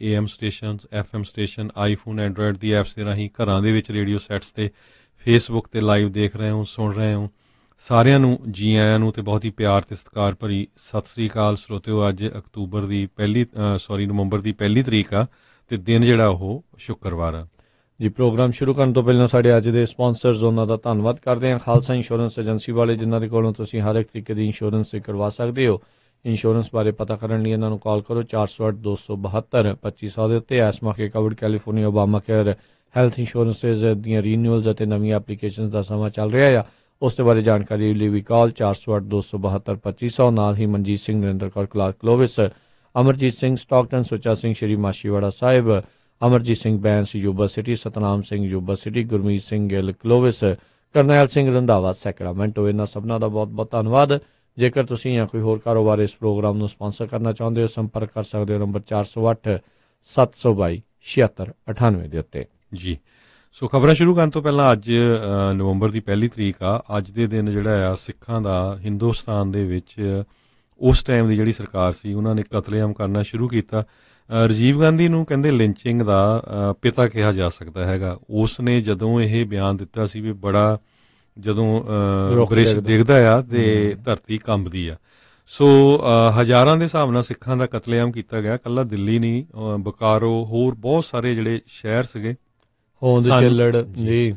AM station, FM station, iPhone, Android the apps ਦੇ ਰਾਹੀਂ ਘਰਾਂ ਦੇ ਵਿੱਚ ਰੇਡੀਓ ਸੈਟਸ 'ਤੇ ਫੇਸਬੁੱਕ 'ਤੇ ਲਾਈਵ ਦੇਖ ਰਹੇ ਹੋ, ਸੁਣ ਰਹੇ ਹੋ। ਸਾਰਿਆਂ ਨੂੰ ਜੀ ਆਇਆਂ ਨੂੰ ਅਤੇ ਬਹੁਤ ਹੀ ਪਿਆਰ ਅਤੇ ਸਤਿਕਾਰ ਭਰੀ ਸਤਿ ਸ੍ਰੀ ਅਕਾਲ ਸਰੋਤਿਓ। ਅੱਜ ਨਵੰਬਰ ਦੀ ਪਹਿਲੀ ਤਰੀਕ ਆ ਅਤੇ ਦਿਨ ਜਿਹੜਾ ਉਹ ਸ਼ੁੱਕਰਵਾਰ ਆ ਜੀ। ਪ੍ਰੋਗਰਾਮ ਸ਼ੁਰੂ ਕਰਨ ਤੋਂ ਪਹਿਲਾਂ ਸਾਡੇ ਅੱਜ ਦੇ ਸਪਾਂਸਰਸ ਉਹਨਾਂ ਦਾ ਧੰਨਵਾਦ ਕਰਦੇ ਹਾਂ। ਖਾਲਸਾ ਇੰਸ਼ੋਰੈਂਸ ਏਜੰਸੀ ਵਾਲੇ, ਜਿਨ੍ਹਾਂ ਦੇ ਕੋਲੋਂ ਤੁਸੀਂ ਹਰ ਇੱਕ ਤਰੀਕੇ ਦੀ ਇੰਸ਼ੋਰੈਂਸ ਕਰਵਾ ਸਕਦੇ ਹੋ। ਇੰਸ਼ੋਰੈਂਸ ਬਾਰੇ ਪਤਾ ਕਰਨ ਲਈ ਇਹਨਾਂ ਨੂੰ ਕਾਲ ਕਰੋ 408-272-2500 ਦੇ ਉੱਤੇ। ਇਸ ਮੌਕੇ Covered California Obama care health insurances ਦੀਆਂ ਰੀਨਿਊਅਲਸ ਅਤੇ ਨਵੀਆਂ ਐਪਲੀਕੇਸ਼ਨਸ ਦਾ ਸਮਾਂ ਚੱਲ ਰਿਹਾ ਆ। ਉਸ ਦੇ ਬਾਰੇ ਜਾਣਕਾਰੀ ਲਈ ਵੀ ਕਾਲ 408-272-2500। ਨਾਲ ਹੀ Manjit Singh, Narinder Kaur, Clark Clovis, Amarjit Singh Stockton, Sucha Singh Shri Machhiwara Sahib, Amarjit Singh Bains Yuba City, Satnam Singh Yuba City, Gurmeet Singh Gill Clovis, Karnail Singh Randhawa Sacramento. ਇਹਨਾਂ ਸਭਨਾਂ ਦਾ ਬਹੁਤ ਬਹੁਤ ਧੰਨਵਾਦ। ਜੇਕਰ ਤੁਸੀਂ ਜਾਂ ਕੋਈ ਹੋਰ ਕਾਰੋਬਾਰ ਇਸ ਪ੍ਰੋਗਰਾਮ ਨੂੰ ਸਪਾਂਸਰ ਕਰਨਾ ਚਾਹੁੰਦੇ ਹੋ, ਸੰਪਰਕ ਕਰ ਸਕਦੇ ਹੋ ਨੰਬਰ 408-722-7698 ਦੇ ਉੱਤੇ ਜੀ। ਸੋ ਖਬਰਾਂ ਸ਼ੁਰੂ ਕਰਨ ਤੋਂ ਪਹਿਲਾਂ ਅੱਜ ਨਵੰਬਰ ਦੀ ਪਹਿਲੀ ਤਰੀਕ ਆ। ਅੱਜ ਦੇ ਦਿਨ ਜਿਹੜਾ ਆ ਸਿੱਖਾਂ ਦਾ ਹਿੰਦੁਸਤਾਨ ਦੇ ਵਿੱਚ ਉਸ ਟਾਈਮ ਦੀ ਜਿਹੜੀ ਸਰਕਾਰ ਸੀ ਉਹਨਾਂ ਨੇ ਕਤਲੇਆਮ ਕਰਨਾ ਸ਼ੁਰੂ ਕੀਤਾ। ਰਾਜੀਵ ਗਾਂਧੀ ਨੂੰ ਕਹਿੰਦੇ ਲਿੰਚਿੰਗ ਦਾ ਪਿਤਾ ਕਿਹਾ ਜਾ ਸਕਦਾ ਹੈਗਾ। ਉਸ ਨੇ ਜਦੋਂ ਇਹ ਬਿਆਨ ਦਿੱਤਾ ਸੀ ਵੀ ਬੜਾ ਜਦੋਂ ਬ੍ਰਿਸ਼ ਡਿੱਗਦਾ ਆ ਤੇ ਧਰਤੀ ਕੰਬਦੀ ਆ। ਸੋ ਹਜ਼ਾਰਾਂ ਦੇ ਹਿਸਾਬ ਨਾਲ ਸਿੱਖਾਂ ਦਾ ਕਤਲੇਆਮ ਕੀਤਾ ਗਿਆ। ਇਕੱਲਾ ਦਿੱਲੀ ਨਹੀਂ, ਬੋਕਾਰੋ, ਹੋਰ ਬਹੁਤ ਸਾਰੇ ਜਿਹੜੇ ਸ਼ਹਿਰ ਸੀਗੇ ਜੀ।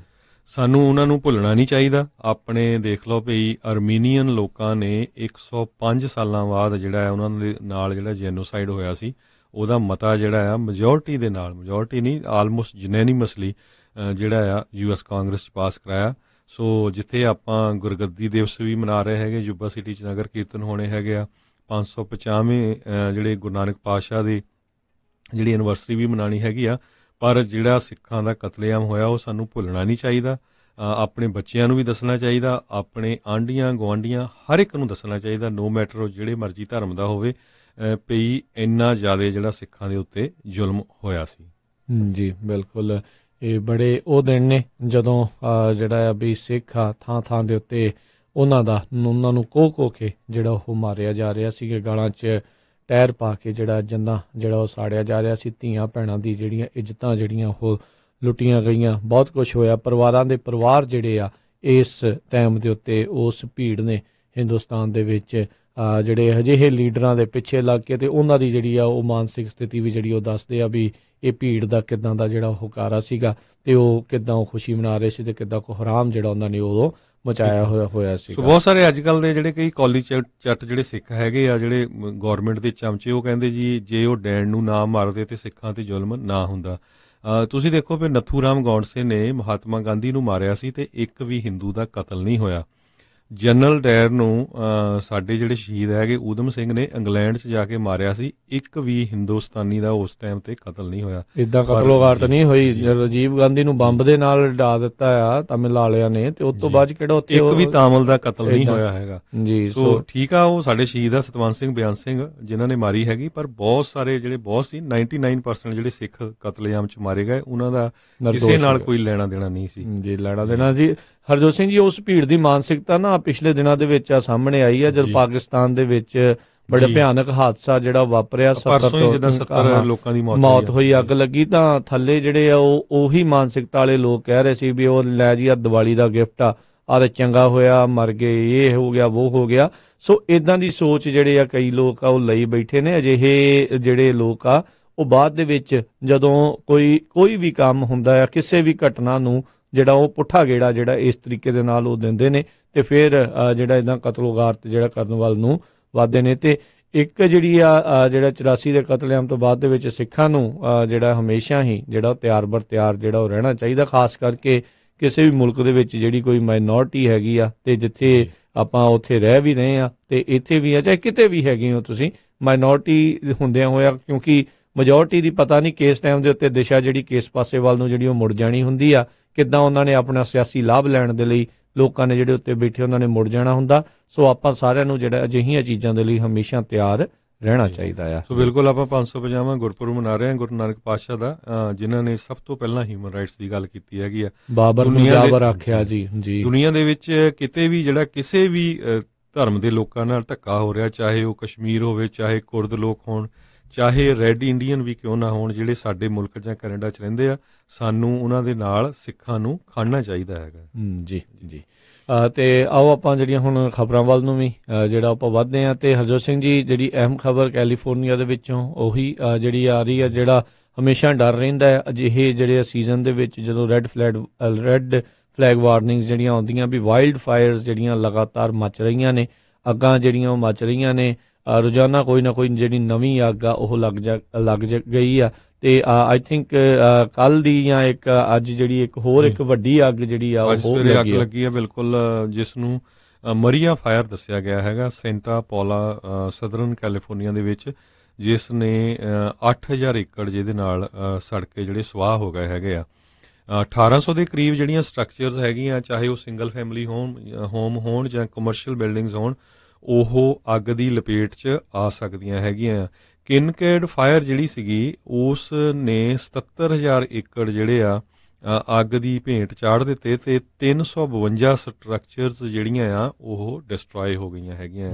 ਸਾਨੂੰ ਉਹਨਾਂ ਨੂੰ ਭੁੱਲਣਾ ਨਹੀਂ ਚਾਹੀਦਾ। ਆਪਣੇ ਦੇਖ ਲਓ ਵੀ ਅਰਮੀਨੀਅਨ ਲੋਕਾਂ ਨੇ 105 ਸਾਲਾਂ ਬਾਅਦ ਜਿਹੜਾ ਹੈ ਉਹਨਾਂ ਦੇ ਨਾਲ ਜਿਹੜਾ ਜੈਨੋਸਾਈਡ ਹੋਇਆ ਸੀ ਉਹਦਾ ਮਤਾ ਜਿਹੜਾ ਆ ਮੈਜੋਰਟੀ ਦੇ ਨਾਲ, ਮੈਜੋਰਟੀ ਨਹੀਂ ਆਲਮੋਸਟ ਯੂਨੈਨੀਮਸਲੀ ਜਿਹੜਾ ਆ US ਕਾਂਗਰਸ 'ਚ ਪਾਸ ਕਰਾਇਆ। ਸੋ ਜਿੱਥੇ ਆਪਾਂ ਗੁਰਗੱਦੀ ਦਿਵਸ ਵੀ ਮਨਾ ਰਹੇ ਹੈਗੇ, ਯੂਬਾ ਸਿਟੀ 'ਚ ਨਗਰ ਕੀਰਤਨ ਹੋਣੇ ਹੈਗੇ ਆ, 595 ਜਿਹੜੇ ਗੁਰੂ ਨਾਨਕ ਪਾਤਸ਼ਾਹ ਦੀ ਜਿਹੜੀ ਐਨਵਰਸਰੀ ਵੀ ਮਨਾਉਣੀ ਹੈਗੀ ਆ। ਪਰ ਜਿਹੜਾ ਸਿੱਖਾਂ ਦਾ ਕਤਲੇਆਮ ਹੋਇਆ ਉਹ ਸਾਨੂੰ ਭੁੱਲਣਾ ਨਹੀਂ ਚਾਹੀਦਾ। ਆਪਣੇ ਬੱਚਿਆਂ ਨੂੰ ਵੀ ਦੱਸਣਾ ਚਾਹੀਦਾ, ਆਪਣੇ ਆਂਢੀਆਂ ਗੁਆਂਢੀਆਂ ਹਰ ਇੱਕ ਨੂੰ ਦੱਸਣਾ ਚਾਹੀਦਾ, ਨੋ ਮੈਟਰ ਉਹ ਜਿਹੜੇ ਮਰਜ਼ੀ ਧਰਮ ਦਾ ਹੋਵੇ, ਪਈ ਇੰਨਾ ਜ਼ਿਆਦਾ ਜਿਹੜਾ ਸਿੱਖਾਂ ਦੇ ਉੱਤੇ ਜ਼ੁਲਮ ਹੋਇਆ ਸੀ। ਜੀ ਬਿਲਕੁਲ। ਇਹ ਬੜੇ ਉਹ ਦਿਨ ਨੇ ਜਦੋਂ ਜਿਹੜਾ ਆ ਵੀ ਸਿੱਖ ਆ ਥਾਂ ਥਾਂ ਦੇ ਉੱਤੇ ਉਹਨਾਂ ਨੂੰ ਕੋਹ ਕੇ ਜਿਹੜਾ ਉਹ ਮਾਰਿਆ ਜਾ ਰਿਹਾ ਸੀ, ਗਾਲਾਂ 'ਚ ਟਾਇਰ ਪਾ ਕੇ ਜਿਹੜਾ ਜਿਹੜਾ ਉਹ ਸਾੜਿਆ ਜਾ ਰਿਹਾ ਸੀ। ਧੀਆਂ ਭੈਣਾਂ ਦੀ ਜਿਹੜੀਆਂ ਇੱਜ਼ਤਾਂ ਜਿਹੜੀਆਂ ਉਹ ਲੁੱਟੀਆਂ ਗਈਆਂ। ਬਹੁਤ ਕੁਛ ਹੋਇਆ। ਪਰਿਵਾਰਾਂ ਦੇ ਪਰਿਵਾਰ ਜਿਹੜੇ ਆ ਇਸ ਟਾਈਮ ਦੇ ਉੱਤੇ ਉਸ ਭੀੜ ਨੇ ਹਿੰਦੁਸਤਾਨ ਦੇ ਵਿੱਚ ਜਿਹੜੇ ਅਜਿਹੇ ਲੀਡਰਾਂ ਦੇ ਪਿੱਛੇ ਲੱਗ ਕੇ ਤੇ ਉਹਨਾਂ ਦੀ ਜਿਹੜੀ ਆ ਉਹ ਮਾਨਸਿਕ ਸਥਿਤੀ ਵੀ ਜਿਹੜੀ ਉਹ ਦੱਸਦੇ ਆ ਵੀ ਇਹ ਭੀੜ ਦਾ ਕਿੱਦਾਂ ਦਾ ਜਿਹੜਾ ਹੁਕਾਰਾ ਸੀਗਾ ਤੇ ਉਹ ਕਿੱਦਾਂ ਉਹ ਖੁਸ਼ੀ ਮਨਾ ਰਹੇ ਸੀ ਤੇ ਕਿੱਦਾਂ ਕੋ ਹਰਾਮ ਜਿਹੜਾ ਉਹਨਾਂ ਨੇ ਉਦੋਂ ਮਚਾਇਆ ਹੋਇਆ ਸੀ। ਬਹੁਤ ਸਾਰੇ ਅੱਜ ਕੱਲ੍ਹ ਦੇ ਜਿਹੜੇ ਕਈ ਕੌਲੀ ਚੱਟ ਜਿਹੜੇ ਸਿੱਖ ਹੈਗੇ ਆ, ਜਿਹੜੇ ਗੌਰਮੈਂਟ ਦੇ ਚਮਚੇ, ਉਹ ਕਹਿੰਦੇ ਜੀ ਜੇ ਉਹ ਡੈਣ ਨੂੰ ਨਾ ਮਾਰਦੇ ਤੇ ਸਿੱਖਾਂ ਤੇ ਜ਼ੁਲਮ ਨਾ ਹੁੰਦਾ। ਤੁਸੀਂ ਦੇਖੋ ਵੀ ਨੱਥੂ ਰਾਮ ਗੌਂਡਸੇ ਨੇ ਮਹਾਤਮਾ ਗਾਂਧੀ ਨੂੰ ਮਾਰਿਆ ਸੀ ਤੇ ਇੱਕ ਵੀ ਹਿੰਦੂ ਦਾ ਕਤਲ ਨਹੀਂ ਹੋਇਆ। ਜਨਰਲ ਡਾਇਰ ਨੂੰ ਸਾਡੇ ਜਿਹੜੇ ਸ਼ਹੀਦ ਹੈਗੇ ਊਧਮ ਸਿੰਘ ਨੇ ਇੰਗਲੈਂਡ 'ਚ ਜਾ ਕੇ ਮਾਰਿਆ ਸੀ। ਇੱਕ ਵੀ ਹਿੰਦੁਸਤਾਨੀ ਦਾ ਉਸ ਟਾਈਮ ਤੇ ਕਤਲ ਨਹੀਂ ਹੋਇਆ। ਇੱਦਾਂ ਕਤਲੋਗਾਰਤ ਨਹੀਂ ਹੋਈ। ਰਾਜੀਵ ਗਾਂਧੀ ਨੂੰ ਬੰਬ ਦੇ ਨਾਲ ਡਾ ਦਿੱਤਾ ਆ ਤਾਮਿਲ ਵਾਲਿਆਂ ਨੇ ਤੇ ਉਸ ਤੋਂ ਬਾਅਦ ਕਿਹੜਾ ਉੱਥੇ ਇੱਕ ਵੀ ਤਾਮਿਲ ਦਾ ਕਤਲ ਨਹੀਂ ਹੋਇਆ ਹੈਗਾ ਜੀ। ਸੋ ਠੀਕ ਆ, ਉਹ ਸਾਡੇ ਸ਼ਹੀਦ ਆ ਸਤਵੰਤ ਸਿੰਘ, ਬਿਆਨ ਸਿੰਘ ਜਿਨ੍ਹਾਂ ਨੇ ਮਾਰੀ ਹੈਗੀ। ਪਰ ਬਹੁਤ ਸਾਰੇ ਜਿਹੜੇ ਬਹੁਤ ਸੀ 99% ਜਿਹੜੇ ਸਿੱਖ ਕਤਲੇਆਮ 'ਚ ਮਾਰੇ ਗਏ ਉਹਨਾਂ ਦਾ ਕਿਸੇ ਨਾਲ ਕੋਈ ਲੈਣਾ ਦੇਣਾ ਨਹੀਂ ਸੀ ਜੀ। ਲੈਣਾ ਦੇਣਾ ਜੀ। ਹਰਜੋਤ ਸਿੰਘ ਜੀ, ਉਸ ਭੀੜ ਦੀ ਮਾਨਸਿਕਤਾ ਨਾ ਪਿਛਲੇ ਦਿਨਾਂ ਦੇ ਵਿੱਚ ਸਾਹਮਣੇ ਆਈ ਹੈ ਜਦ ਪਾਕਿਸਤਾਨ ਦੇ ਵਿੱਚ ਬੜਾ ਭਿਆਨਕ ਹਾਦਸਾ ਜਿਹੜਾ ਵਾਪਰਿਆ, 70 ਲੋਕਾਂ ਦੀ ਮੌਤ ਹੋਈ, ਅੱਗ ਲੱਗੀ, ਤਾਂ ਥੱਲੇ ਜਿਹੜੇ ਆ ਉਹੀ ਮਾਨਸਿਕਤਾ ਵਾਲੇ ਲੋਕ ਕਹਿ ਰਹੇ ਸੀ ਵੀ ਉਹ ਲੈ ਜੀ ਆ ਦੀਵਾਲੀ ਦਾ ਗਿਫਟ ਆ ਤੇ ਚੰਗਾ ਹੋਇਆ ਮਰ ਗਏ, ਇਹ ਹੋ ਗਿਆ ਉਹ ਹੋ ਗਿਆ। ਸੋ ਇਦਾਂ ਦੀ ਸੋਚ ਜਿਹੜੇ ਆ ਕਈ ਲੋਕ ਆ ਉਹ ਲਈ ਬੈਠੇ ਨੇ। ਅਜਿਹੇ ਜਿਹੜੇ ਲੋਕ ਆ ਉਹ ਬਾਅਦ ਦੇ ਵਿੱਚ ਜਦੋਂ ਕੋਈ ਵੀ ਕੰਮ ਹੁੰਦਾ ਆ, ਕਿਸੇ ਵੀ ਘਟਨਾ ਨੂੰ ਜਿਹੜਾ ਉਹ ਪੁੱਠਾ ਗੇੜਾ ਜਿਹੜਾ ਇਸ ਤਰੀਕੇ ਦੇ ਨਾਲ ਉਹ ਦਿੰਦੇ ਨੇ ਤੇ ਫਿਰ ਜਿਹੜਾ ਇੱਦਾਂ ਕਤਲੋਗਾਰਤ ਜਿਹੜਾ ਕਰਨ ਵੱਲ ਨੂੰ ਵੱਧਦੇ ਨੇ। ਤੇ ਇੱਕ ਜਿਹੜੀ ਆ ਜਿਹੜਾ 84 ਦੇ ਕਤਲੇਆਮ ਤੋਂ ਬਾਅਦ ਦੇ ਵਿੱਚ ਸਿੱਖਾਂ ਨੂੰ ਜਿਹੜਾ ਹਮੇਸ਼ਾ ਹੀ ਜਿਹੜਾ ਤਿਆਰ ਬਰ ਤਿਆਰ ਜਿਹੜਾ ਉਹ ਰਹਿਣਾ ਚਾਹੀਦਾ, ਖਾਸ ਕਰਕੇ ਕਿਸੇ ਵੀ ਮੁਲਕ ਦੇ ਵਿੱਚ ਜਿਹੜੀ ਕੋਈ ਮਾਈਨੋਰਿਟੀ ਹੈਗੀ ਆ ਤੇ ਜਿੱਥੇ ਆਪਾਂ ਉੱਥੇ ਰਹਿ ਵੀ ਰਹੇ ਆ ਤੇ ਇੱਥੇ ਵੀ ਆ, ਚਾਹੇ ਕਿਤੇ ਵੀ ਹੈਗੇ ਹੋ ਤੁਸੀਂ, ਮਾਈਨੋਰਿਟੀ ਹੁੰਦਿਆਂ ਹੋਇਆ, ਕਿਉਂਕਿ ਮੈਜੋਰਟੀ ਦੀ ਪਤਾ ਨਹੀਂ ਕਿਸ ਟਾਈਮ ਦੇ ਉੱਤੇ ਦਿਸ਼ਾ ਜਿਹੜੀ ਕਿਸ ਪਾਸੇ ਵੱਲ ਨੂੰ ਜਿਹੜੀ ਉਹ ਮੁੜ ਜਾਣੀ ਹੁੰਦੀ ਆ, ਕਿੱਦਾਂ ਉਹਨਾਂ ਨੇ ਆਪਣਾ ਸਿਆਸੀ ਲਾਭ ਲੈਣ ਦੇ ਲਈ ਲੋਕਾਂ ਨੇ ਜਿਹੜੇ ਉੱਤੇ ਬੈਠੇ ਉਹਨਾਂ ਨੇ ਮੁੜ ਜਾਣਾ ਹੁੰਦਾ। ਸੋ ਆਪਾਂ ਸਾਰਿਆਂ ਨੂੰ ਜਿਹੜਾ ਅਜਿਹੀਆਂ ਚੀਜ਼ਾਂ ਦੇ ਲਈ ਹਮੇਸ਼ਾ ਤਿਆਰ ਰਹਿਣਾ ਚਾਹੀਦਾ ਆ। ਸੋ ਬਿਲਕੁਲ ਆਪਾਂ 550ਵਾਂ ਗੁਰਪੁਰਬ ਮਨਾ ਰਹੇ ਹਾਂ ਗੁਰੂ ਨਾਨਕ ਪਾਤਸ਼ਾਹ ਦਾ, ਜਿਨ੍ਹਾਂ ਨੇ ਸਭ ਤੋਂ ਪਹਿਲਾਂ ਹਿਊਮਨ ਰਾਈਟਸ ਦੀ ਗੱਲ ਕੀਤੀ ਹੈਗੀ ਆ। ਬਾਬਰ ਨੂੰ ਜਾਬਰ ਆਖਿਆ ਜੀ। ਦੁਨੀਆ ਦੇ ਵਿੱਚ ਕਿਤੇ ਵੀ ਜਿਹੜਾ ਕਿਸੇ ਵੀ ਧਰਮ ਦੇ ਲੋਕਾਂ ਨਾਲ ਧੱਕਾ ਹੋ ਰਿਹਾ, ਚਾਹੇ ਉਹ ਕਸ਼ਮੀਰ ਹੋਵੇ, ਚਾਹੇ ਕੁਰਦ ਲੋਕ ਹੋਣ, ਚਾਹੇ ਰੈੱਡ ਇੰਡੀਅਨ ਵੀ ਕਿਉਂ ਨਾ ਹੋਣ, ਜਿਹੜੇ ਸਾਡੇ ਮੁਲਕ ਜਾਂ ਕੈਨੇਡਾ 'ਚ ਰਹਿੰਦੇ ਆ, ਸਾਨੂੰ ਉਹਨਾਂ ਦੇ ਨਾਲ ਸਿੱਖਾਂ ਨੂੰ ਖੜਨਾ ਚਾਹੀਦਾ ਹੈਗਾ। ਜੀ ਜੀ। ਤੇ ਆਓ ਆਪਾਂ ਜਿਹੜੀਆਂ ਹੁਣ ਖਬਰਾਂ ਵੱਲ ਨੂੰ ਵੀ ਜਿਹੜਾ ਆਪਾਂ ਵੱਧਦੇ ਹਾਂ। ਤੇ ਹਰਜੋਤ ਸਿੰਘ ਜੀ, ਜਿਹੜੀ ਅਹਿਮ ਖਬਰ ਕੈਲੀਫੋਰਨੀਆ ਦੇ ਵਿੱਚੋਂ ਉਹੀ ਜਿਹੜੀ ਆ ਰਹੀ ਹੈ, ਜਿਹੜਾ ਹਮੇਸ਼ਾ ਡਰ ਰਹਿੰਦਾ ਹੈ ਅਜਿਹੇ ਜਿਹੜੇ ਸੀਜ਼ਨ ਦੇ ਵਿੱਚ, ਜਦੋਂ ਰੈੱਡ ਫਲੈਗ ਵਾਰਨਿੰਗਸ ਜਿਹੜੀਆਂ ਆਉਂਦੀਆਂ ਵੀ ਵਾਈਲਡ ਫਾਇਰਸ ਜਿਹੜੀਆਂ ਲਗਾਤਾਰ ਮੱਚ ਰਹੀਆਂ ਨੇ, ਅੱਗਾਂ ਜਿਹੜੀਆਂ ਉਹ ਮੱਚ ਰਹੀਆਂ ਨੇ, ਰੋਜ਼ਾਨਾ ਕੋਈ ਨਾ ਕੋਈ ਜਿਹੜੀ ਨਵੀਂ ਅੱਗ ਆ ਉਹ ਲੱਗ ਗਈ ਆ। ਤੇ ਆਈ ਥਿੰਕ ਕੱਲ ਦੀ ਜਾਂ ਇੱਕ ਅੱਜ ਜਿਹੜੀ ਇੱਕ ਹੋਰ ਇੱਕ ਵੱਡੀ ਅੱਗ ਜਿਹੜੀ ਆ ਅੱਜ ਸਵੇਰੇ ਅੱਗ ਲੱਗੀ ਹੈ, ਬਿਲਕੁਲ, ਜਿਸ ਨੂੰ ਮਰੀਆ ਫਾਇਰ ਦੱਸਿਆ ਗਿਆ ਹੈਗਾ, ਸੈਂਟਾ ਪੌਲਾ ਸਦਰਨ ਕੈਲੀਫੋਰਨੀਆ ਦੇ ਵਿੱਚ, ਜਿਸ ਨੇ 8000 ਏਕੜ ਜਿਹਦੇ ਨਾਲ ਸੜ ਕੇ ਜਿਹੜੇ ਸਵਾਹ ਹੋ ਗਏ ਹੈਗੇ ਆ। 1800 ਦੇ ਕਰੀਬ ਜਿਹੜੀਆਂ ਸਟਰਕਚਰਸ ਹੈਗੀਆਂ, ਚਾਹੇ ਉਹ ਸਿੰਗਲ ਫੈਮਿਲੀ ਹੋਮ ਹੋਣ ਜਾਂ ਕਮਰਸ਼ੀਅਲ ਬਿਲਡਿੰਗਸ ਹੋਣ, ਉਹ ਅੱਗ ਦੀ ਲਪੇਟ 'ਚ ਆ ਸਕਦੀਆਂ ਹੈਗੀਆਂ। ਕਿਨਕੇਡ ਫਾਇਰ ਜਿਹੜੀ ਸੀਗੀ, ਉਸ ਨੇ 77000 ਏਕੜ ਜਿਹੜੇ ਆ ਅੱਗ ਦੀ ਭੇਂਟ ਚਾੜ ਦਿੱਤੇ, ਤੇ 352 ਸਟਰਕਚਰਸ ਜਿਹੜੀਆਂ ਆ ਉਹ ਡਿਸਟਰੋਏ ਹੋ ਗਈਆਂ ਹੈਗੀਆਂ।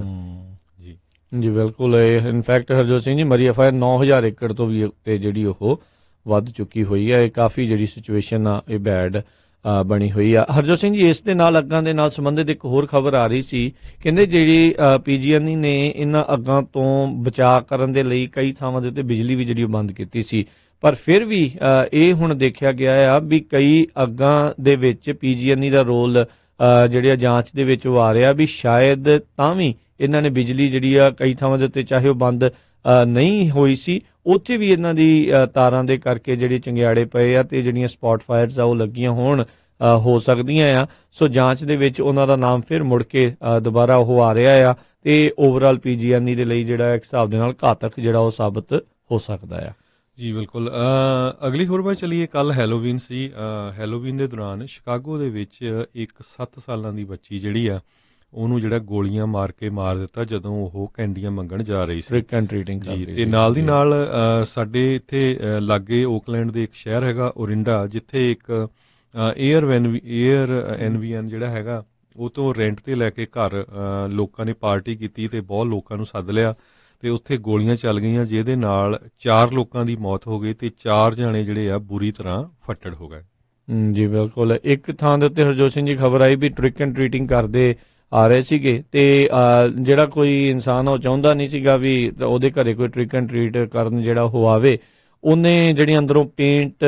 ਜੀ ਜੀ ਬਿਲਕੁਲ। ਇਨਫੈਕਟ ਹਰਜੋਤ ਸਿੰਘ ਜੀ, ਮਰੀਆ ਫਾਇਰ 9000 ਏਕੜ ਤੋਂ ਵੀ ਉੱਤੇ ਜਿਹੜੀ ਉਹ ਵੱਧ ਚੁੱਕੀ ਹੋਈ ਹੈ। ਇਹ ਕਾਫੀ ਜਿਹੜੀ ਸਿਚੁਏਸ਼ਨ ਆ ਇਹ ਬੈਡ ਬਣੀ ਹੋਈ ਆ। ਹਰਜੋਤ ਸਿੰਘ ਜੀ, ਇਸ ਦੇ ਨਾਲ ਅੱਗਾਂ ਦੇ ਨਾਲ ਸੰਬੰਧਿਤ ਇੱਕ ਹੋਰ ਖਬਰ ਆ ਰਹੀ ਸੀ, ਕਹਿੰਦੇ ਜਿਹੜੀ PG&E ਨੇ ਇਹਨਾਂ ਅੱਗਾਂ ਤੋਂ ਬਚਾਅ ਕਰਨ ਦੇ ਲਈ ਕਈ ਥਾਵਾਂ ਦੇ ਉੱਤੇ ਬਿਜਲੀ ਵੀ ਜਿਹੜੀ ਉਹ ਬੰਦ ਕੀਤੀ ਸੀ, ਪਰ ਫਿਰ ਵੀ ਇਹ ਹੁਣ ਦੇਖਿਆ ਗਿਆ ਆ ਵੀ ਕਈ ਅੱਗਾਂ ਦੇ ਵਿੱਚ PG&E ਦਾ ਰੋਲ ਜਿਹੜੇ ਜਾਂਚ ਦੇ ਵਿੱਚ ਉਹ ਆ ਰਿਹਾ ਵੀ ਸ਼ਾਇਦ ਤਾਂ ਵੀ ਇਹਨਾਂ ਨੇ ਬਿਜਲੀ ਜਿਹੜੀ ਆ ਕਈ ਥਾਵਾਂ ਦੇ ਉੱਤੇ, ਚਾਹੇ ਉਹ ਬੰਦ ਨਹੀਂ ਹੋਈ ਸੀ, ਉੱਥੇ ਵੀ ਇਹਨਾਂ ਦੀ ਤਾਰਾਂ ਦੇ ਕਰਕੇ ਜਿਹੜੇ ਚੰਗਿਆੜੇ ਪਏ ਆ ਤੇ ਜਿਹੜੀਆਂ ਸਪੌਟ ਫਾਇਰਸ ਆ ਉਹ ਲੱਗੀਆਂ ਹੋ ਸਕਦੀਆਂ ਆ। ਸੋ ਜਾਂਚ ਦੇ ਵਿੱਚ ਉਹਨਾਂ ਦਾ ਨਾਮ ਫਿਰ ਮੁੜ ਕੇ ਦੁਬਾਰਾ ਉਹ ਆ ਰਿਹਾ ਆ, ਤੇ ਓਵਰਆਲ PG&E ਦੇ ਲਈ ਜਿਹੜਾ ਇੱਕ ਹਿਸਾਬ ਦੇ ਨਾਲ ਘਾਤਕ ਜਿਹੜਾ ਉਹ ਸਾਬਤ ਹੋ ਸਕਦਾ ਆ। ਜੀ ਬਿਲਕੁਲ। ਅਗਲੀ ਖਬਰ 'ਤੇ ਚੱਲੀਏ। ਕੱਲ੍ਹ ਹੈਲੋਵੀਨ ਸੀ। ਹੈਲੋਵੀਨ ਦੇ ਦੌਰਾਨ ਸ਼ਿਕਾਗੋ ਦੇ ਵਿੱਚ ਇੱਕ 7 ਸਾਲਾਂ ਦੀ ਬੱਚੀ ਜਿਹੜੀ ਆ, ਉਹਨੂੰ ਜਿਹੜਾ ਗੋਲੀਆਂ ਮਾਰ ਦਿੱਤਾ ਜਦੋਂ ਉਹ ਕੈਂਡੀਆਂ ਮੰਗਣ ਜਾ ਰਹੀ ਸੀ। ਟ੍ਰਿਕ ਐਂਡ ਟ੍ਰੀਟਿੰਗ ਜੀ। ਤੇ ਨਾਲ ਦੀ ਨਾਲ ਸਾਡੇ ਇੱਥੇ ਲਾਗੇ ਓਕਲੈਂਡ ਦੇ ਇੱਕ ਸ਼ਹਿਰ ਹੈਗਾ ਓਰਿੰਡਾ, ਜਿੱਥੇ ਇੱਕ ਏਅਰ ਐਨਵੀਐਨ ਜਿਹੜਾ ਹੈਗਾ, ਉਹ ਤੋਂ ਰੈਂਟ ਤੇ ਲੈ ਕੇ ਘਰ ਲੋਕਾਂ ਨੇ ਪਾਰਟੀ ਕੀਤੀ ਤੇ ਬਹੁਤ ਲੋਕਾਂ ਨੂੰ ਸੱਦ ਲਿਆ, ਤੇ ਉੱਥੇ ਗੋਲੀਆਂ ਚੱਲ ਗਈਆਂ, ਜਿਹਦੇ ਨਾਲ 4 ਲੋਕਾਂ ਦੀ ਮੌਤ ਹੋ ਗਈ ਤੇ 4 ਜਾਣੇ ਜਿਹੜੇ ਆ ਬੁਰੀ ਤਰ੍ਹਾਂ ਫੱਟੜ ਹੋ ਗਏ। ਜੀ ਬਿਲਕੁਲ। ਇੱਕ ਥਾਂ ਦੇ ਉੱਤੇ ਹਰਜੋਤ ਸਿੰਘ ਜੀ ਖਬਰ ਆਈ ਵੀ ਟ੍ਰਿਕ ਐਂਡ ਟ੍ਰੀਟਿੰਗ ਕਰਦੇ ਆ ਰਹੇ ਸੀਗੇ, ਤੇ ਜਿਹੜਾ ਕੋਈ ਇਨਸਾਨ ਉਹ ਚਾਹੁੰਦਾ ਨਹੀਂ ਸੀਗਾ ਵੀ ਉਹਦੇ ਘਰੇ ਕੋਈ ਟ੍ਰਿਕ ਐਂਡ ਟ੍ਰੀਟ ਕਰਨ ਜਿਹੜਾ ਉਹ ਆਵੇ, ਉਹਨੇ ਜਿਹੜੀਆਂ ਅੰਦਰੋਂ ਪੇਂਟ